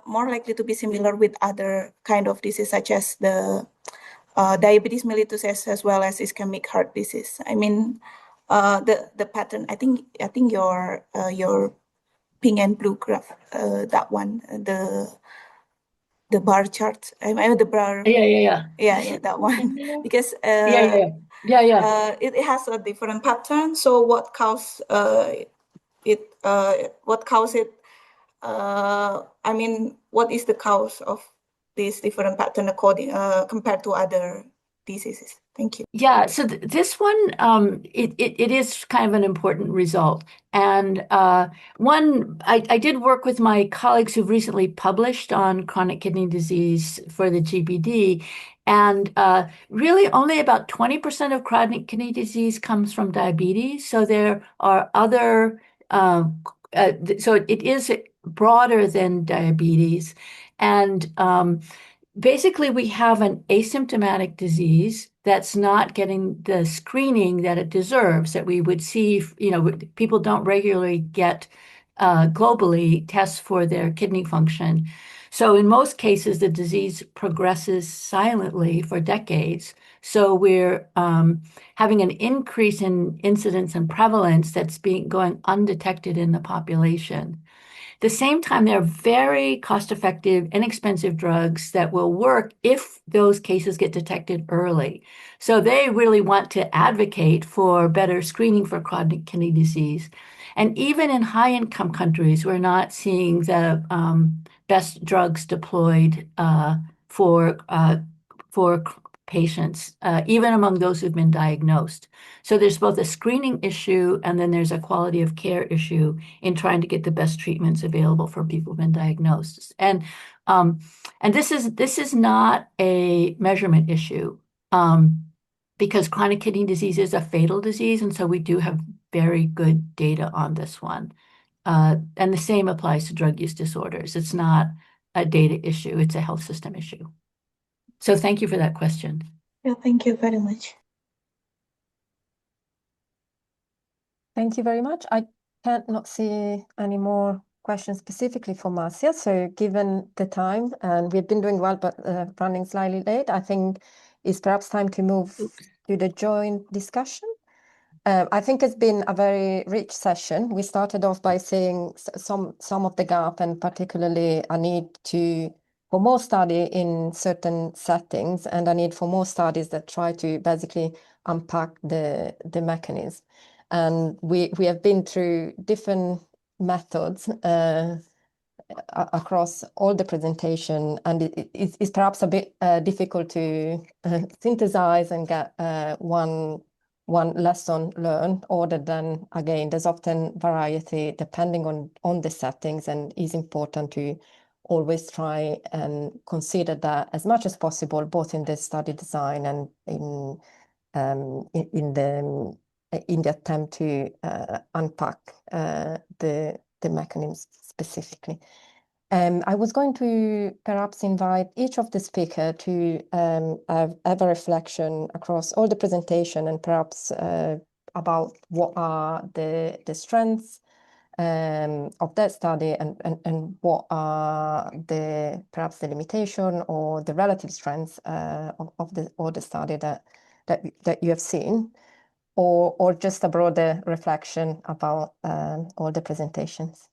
more likely to be similar with other kind of disease such as the diabetes mellitus as well as ischemic heart disease. I mean, the pattern. I think your pink and blue graph, that one, the bar chart. I mean the bar. Yeah, that one. Because it has a different pattern. So what causes it? What causes it? I mean, what is the cause of this different pattern according compared to other diseases? Thank you. Yeah, so this one, it is kind of an important result. And I did work with my colleagues who've recently published on chronic kidney disease for the GBD. And really only about 20% of chronic kidney disease comes from diabetes. So there are other, so it is broader than diabetes. And basically, we have an asymptomatic disease that's not getting the screening that it deserves, that we would see, people don't regularly get globally tests for their kidney function. So in most cases, the disease progresses silently for decades. So we're having an increase in incidence and prevalence that's going undetected in the population. At the same time, there are very cost-effective, inexpensive drugs that will work if those cases get detected early. So they really want to advocate for better screening for chronic kidney disease. And even in high-income countries, we're not seeing the best drugs deployed for patients, even among those who've been diagnosed. So there's both a screening issue and then there's a quality of care issue in trying to get the best treatments available for people who've been diagnosed. And this is not a measurement issue because chronic kidney disease is a fatal disease, and so we do have very good data on this one. And the same applies to drug use disorders. It's not a data issue; it's a health system issue. So thank you for that question. Yeah, thank you very much. Thank you very much. I cannot see any more questions specifically for Marcia. So given the time, and we've been doing well, but running slightly late, I think it's perhaps time to move to the joint discussion. I think it's been a very rich session. We started off by saying some of the gap, and particularly a need for more study in certain settings, and a need for more studies that try to basically unpack the mechanism. And we have been through different methods across all the presentation, and it's perhaps a bit difficult to synthesize and get one lesson learned, other than, again, there's often variety depending on the settings, and it's important to always try and consider that as much as possible, both in the study design and in the attempt to unpack the mechanisms specifically. I was going to perhaps invite each of the speakers to have a reflection across all the presentation, and perhaps about what are the strengths of that study, and what are perhaps the limitation or the relative strengths of the study that you have seen. or just a broader reflection about all the presentations.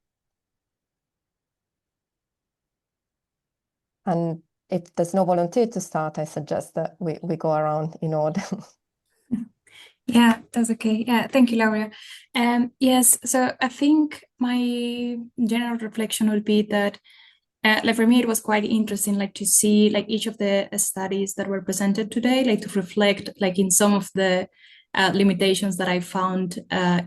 And if there's no volunteer to start, I suggest that we go around in order. Yeah, that's okay. Yeah, thank you, Laura. Yes, so I think my general reflection would be that, like for me, it was quite interesting, like to see like each of the studies that were presented today, like to reflect like in some of the limitations that I found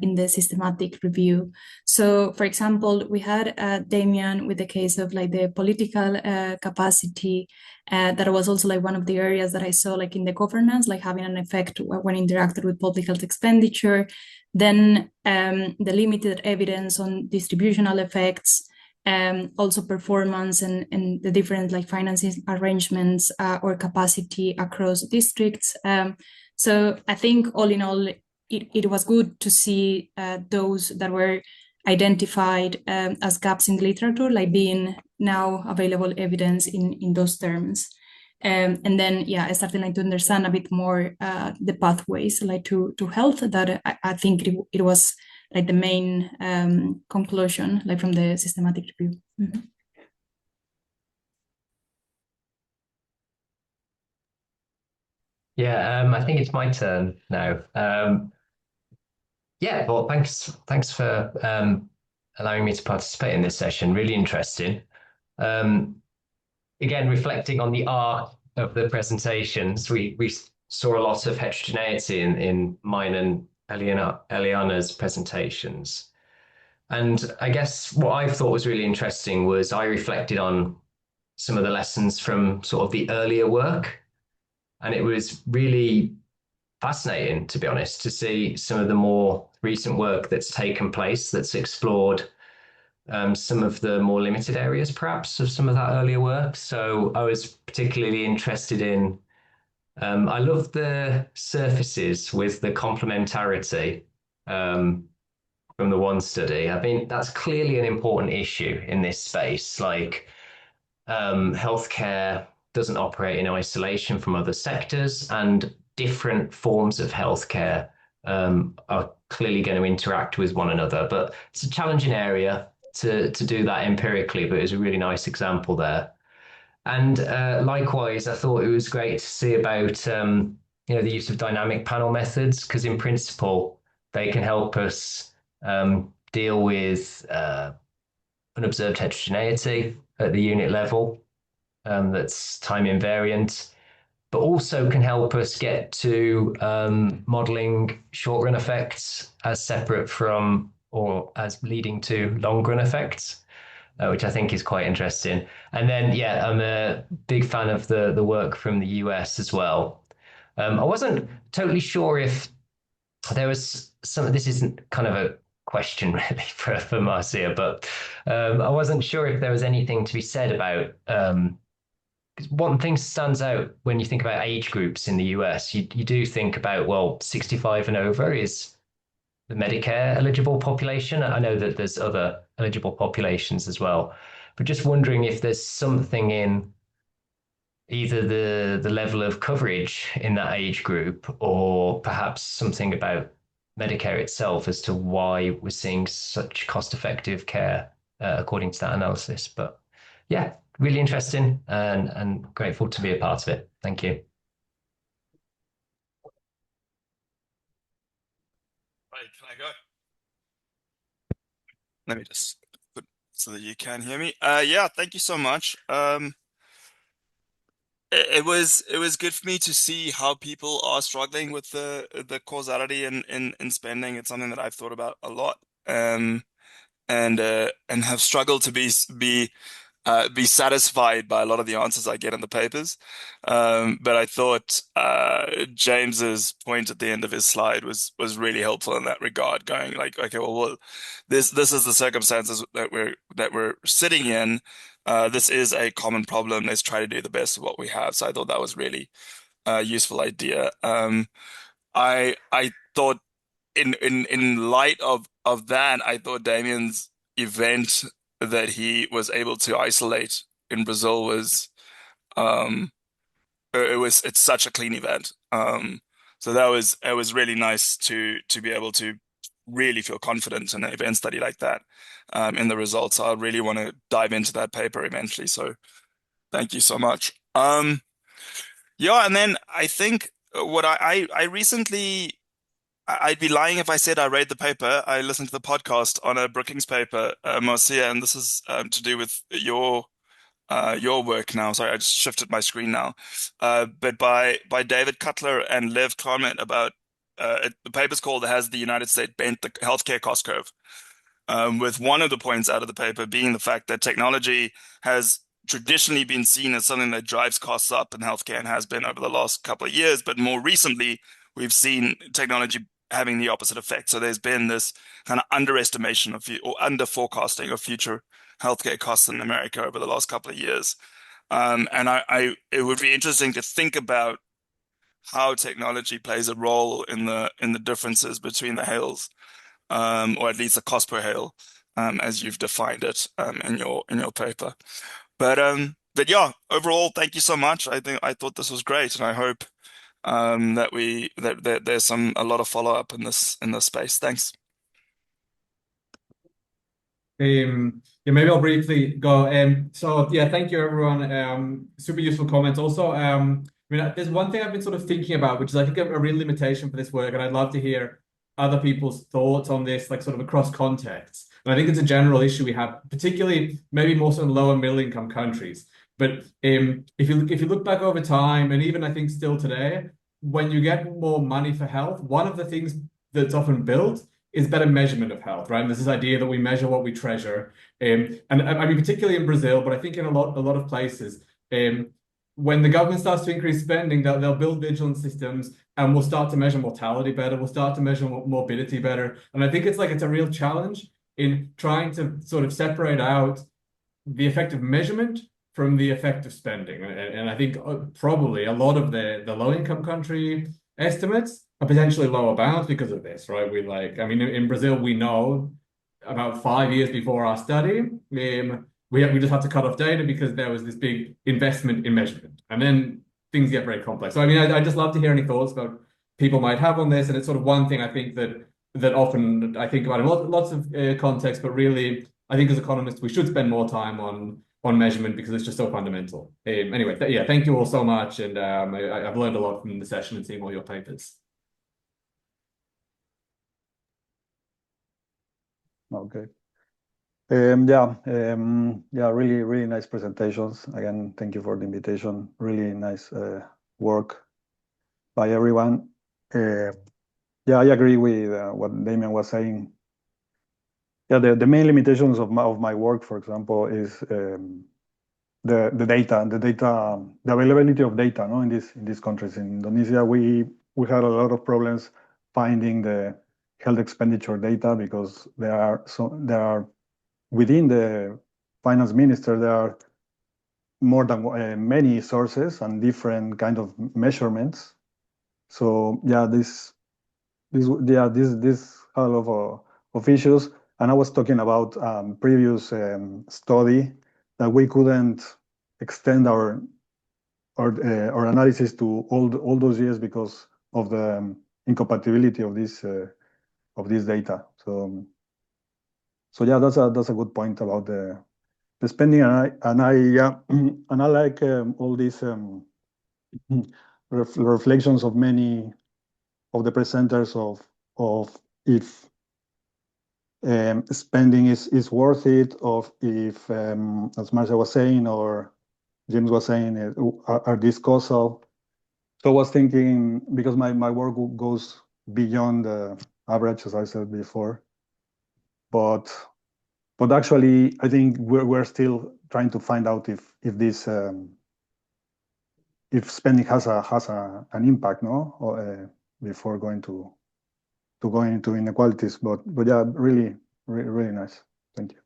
in the systematic review. So, for example, we had Damien with the case of like the political capacity. That was also like one of the areas that I saw like in the governance, like having an effect when interacted with public health expenditure. Then the limited evidence on distributional effects, also performance and the different like financing arrangements or capacity across districts. So I think all in all, it was good to see those that were identified as gaps in the literature, like being now available evidence in those terms. And then, yeah, I started like to understand a bit more the pathways like to health that I think it was like the main conclusion like from the systematic review. Mm-hmm. Yeah, I think it's my turn now. Yeah, well, thanks for allowing me to participate in this session. Really interesting. Again, reflecting on the art of the presentations, we saw a lot of heterogeneity in mine and Eliana's presentations. And I guess what I thought was really interesting was I reflected on some of the lessons from sort of the earlier work. And it was really fascinating, to be honest, to see some of the more recent work that's taken place that's explored some of the more limited areas, perhaps, of some of that earlier work. So I was particularly interested in, I love the surfaces with the complementarity from the one study. I mean, that's clearly an important issue in this space. Like, healthcare doesn't operate in isolation from other sectors, and different forms of healthcare are clearly going to interact with one another. But it's a challenging area to do that empirically, but it was a really nice example there. And likewise, I thought it was great to see about the use of dynamic panel methods, because in principle, they can help us deal with unobserved heterogeneity at the unit level that's time invariant, but also can help us get to modeling short run effects as separate from or as leading to long run effects, which I think is quite interesting. And then, yeah, I'm a big fan of the work from the US as well. I wasn't totally sure if there was some, this isn't kind of a question really for Marcia, but I wasn't sure if there was anything to be said about one thing stands out when you think about age groups in the US. You do think about, well, 65 and over is the Medicare eligible population. I know that there's other eligible populations as well, but just wondering if there's something in either the level of coverage in that age group, or perhaps something about Medicare itself as to why we're seeing such cost-effective care according to that analysis. But yeah, really interesting and grateful to be a part of it. Thank you. Right, can I go? Let me just put so that you can hear me. Yeah, thank you so much. It was good for me to see how people are struggling with the causality in spending. It's something that I've thought about a lot, and have struggled to be satisfied by a lot of the answers I get in the papers. But I thought James's point at the end of his slide was really helpful in that regard, going like, okay, well, this is the circumstances that we're sitting in. This is a common problem. Let's try to do the best of what we have. So I thought that was really a useful idea. I thought in light of that, I thought Damien's event that he was able to isolate in Brazil was it's such a clean event. So it was really nice to be able to really feel confident in an event study like that in the results. I really want to dive into that paper eventually. So thank you so much. Yeah, and then I think what I recently, I'd be lying if I said I read the paper. I listened to the podcast on a Brookings paper, Marcia, and this is to do with your work now. Sorry, I just shifted my screen now. But by David Cutler and Lev Clement about the paper's called "Has the United States Bent the Healthcare Cost Curve?" With one of the points out of the paper being the fact that technology has traditionally been seen as something that drives costs up in healthcare and has been over the last couple of years, but more recently we've seen technology having the opposite effect. So there's been this kind of underestimation of or under forecasting of future healthcare costs in America over the last couple of years. And it would be interesting to think about how technology plays a role in the differences between the hails, or at least the cost per hail, as you've defined it in your paper. But yeah, overall, thank you so much. I thought this was great, and I hope that there's a lot of follow-up in this space. Thanks. Yeah, maybe I'll briefly go. So yeah, thank you everyone. Super useful comments. Also, I mean, there's one thing I've been sort of thinking about, which is I think a real limitation for this work, and I'd love to hear other people's thoughts on this, like sort of across contexts. And I think it's a general issue we have, particularly maybe more so in low and middle income countries. But if you look back over time, and even I think still today, when you get more money for health, one of the things that's often built is better measurement of health, right? And there's this idea that we measure what we treasure. And I mean, particularly in Brazil, but I think in a lot of places, when the government starts to increase spending, they'll build vigilance systems, and we'll start to measure mortality better. We'll start to measure morbidity better. And I think it's a real challenge in trying to sort of separate out the effect of measurement from the effect of spending. And I think probably a lot of the low-income country estimates are potentially lower bounds because of this, right? I mean, in Brazil, we know about 5 years before our study, we just had to cut off data because there was this big investment in measurement. And then things get very complex. So, I mean, I'd just love to hear any thoughts about people might have on this. And it's sort of one thing I think that often I think about in lots of contexts, but really, I think as economists, we should spend more time on measurement because it's just so fundamental. Anyway, yeah, thank you all so much. And I've learned a lot from the session and seeing all your papers. Okay. Yeah, really nice presentations. Again, thank you for the invitation. Really nice work by everyone. Yeah, I agree with what Damien was saying. Yeah, the main limitations of my work, for example, is the availability of data, no, in these countries. In Indonesia, we had a lot of problems finding the health expenditure data because there are within the finance minister there are more than many sources and different kind of measurements. So yeah, this had a lot of issues. And I was talking about previous study that we couldn't extend our analysis to all those years because of the incompatibility of this data. So yeah, that's a good point about the spending, and I like all these reflections of many of the presenters of if spending is worth it, of if, as Marcia was saying or James was saying, are these causal. So I was thinking, because my work goes beyond the average, as I said before, but actually I think we're still trying to find out if this if spending has an impact, no, or, before going to going into inequalities. But yeah, really nice. Thank you.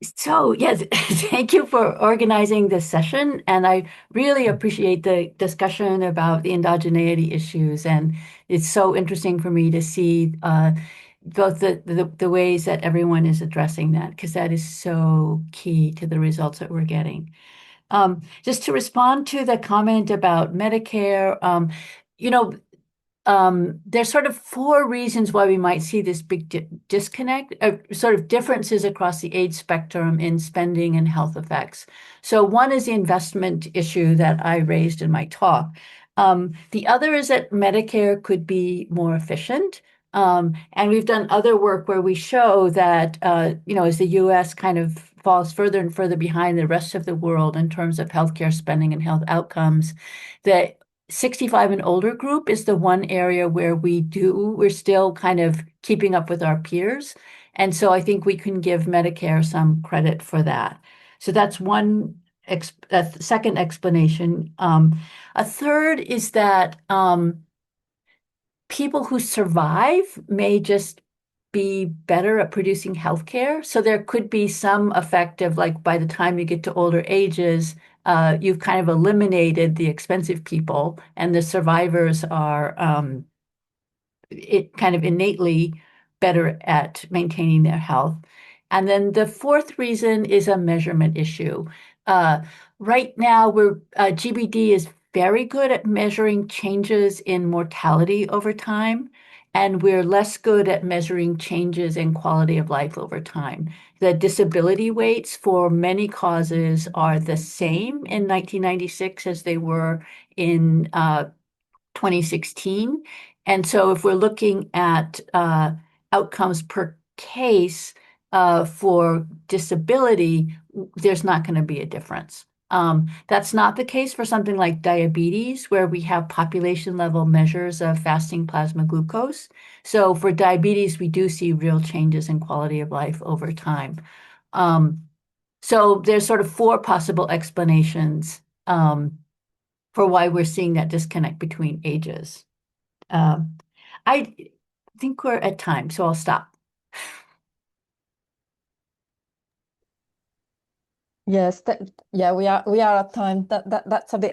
So yes, thank you for organizing this session, and I really appreciate the discussion about the endogeneity issues, and it's so interesting for me to see both the ways that everyone is addressing that, because that is so key to the results that we're getting. Just to respond to the comment about Medicare, there's sort of 4 reasons why we might see this big disconnect, sort of differences across the age spectrum in spending and health effects. So one is the investment issue that I raised in my talk. The other is that Medicare could be more efficient. And we've done other work where we show that, as the US kind of falls further and further behind the rest of the world in terms of healthcare spending and health outcomes, that 65 and older group is the one area where we're still kind of keeping up with our peers. And so I think we can give Medicare some credit for that. So that's one second explanation. A third is that people who survive may just be better at producing healthcare. So there could be some effect of, like, by the time you get to older ages, you've kind of eliminated the expensive people, and the survivors are kind of innately better at maintaining their health. And then the fourth reason is a measurement issue. Right now, GBD is very good at measuring changes in mortality over time, and we're less good at measuring changes in quality of life over time. The disability weights for many causes are the same in 1996 as they were in 2016. And so if we're looking at outcomes per case for disability, there's not going to be a difference. That's not the case for something like diabetes, where we have population level measures of fasting plasma glucose. So for diabetes, we do see real changes in quality of life over time. So there's sort of 4 possible explanations for why we're seeing that disconnect between ages. I think we're at time, so I'll stop. Yes, we are at time. That's a bit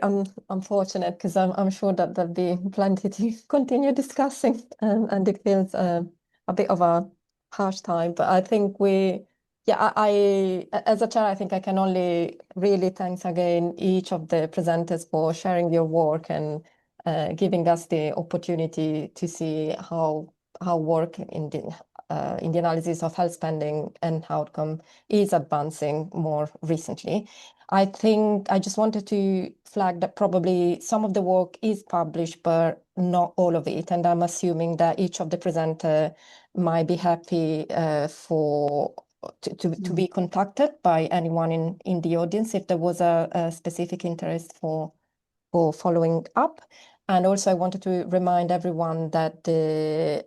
unfortunate, because I'm sure that there'll be plenty to continue discussing, and it feels a bit of a harsh time. But I think I as a chair, I think I can only really thanks again each of the presenters for sharing your work and giving us the opportunity to see how work in the analysis of health spending and outcome is advancing more recently. I think I just wanted to flag that probably some of the work is published, but not all of it. And I'm assuming that each of the presenter might be happy to be contacted by anyone in the audience if there was a specific interest for following up. And also, I wanted to remind everyone that the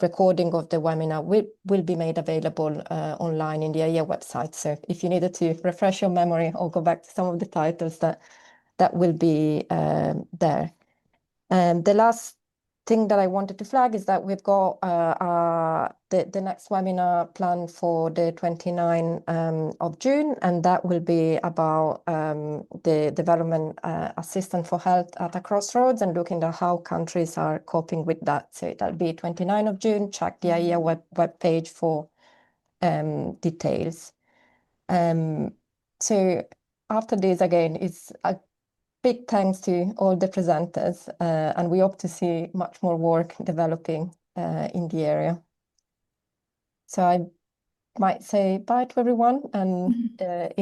recording of the webinar will be made available online in the AIA website. So if you needed to refresh your memory or go back to some of the titles, that will be there. And the last thing that I wanted to flag is that we've got the next webinar planned for the 29th of June, and that will be about the development assistance for health at a crossroads, and looking at how countries are coping with that. So that'll be 29th of June. Check the AIA web page for details. So after this, again, it's a big thanks to all the presenters, and we hope to see much more work developing in the area. So I might say bye to everyone, and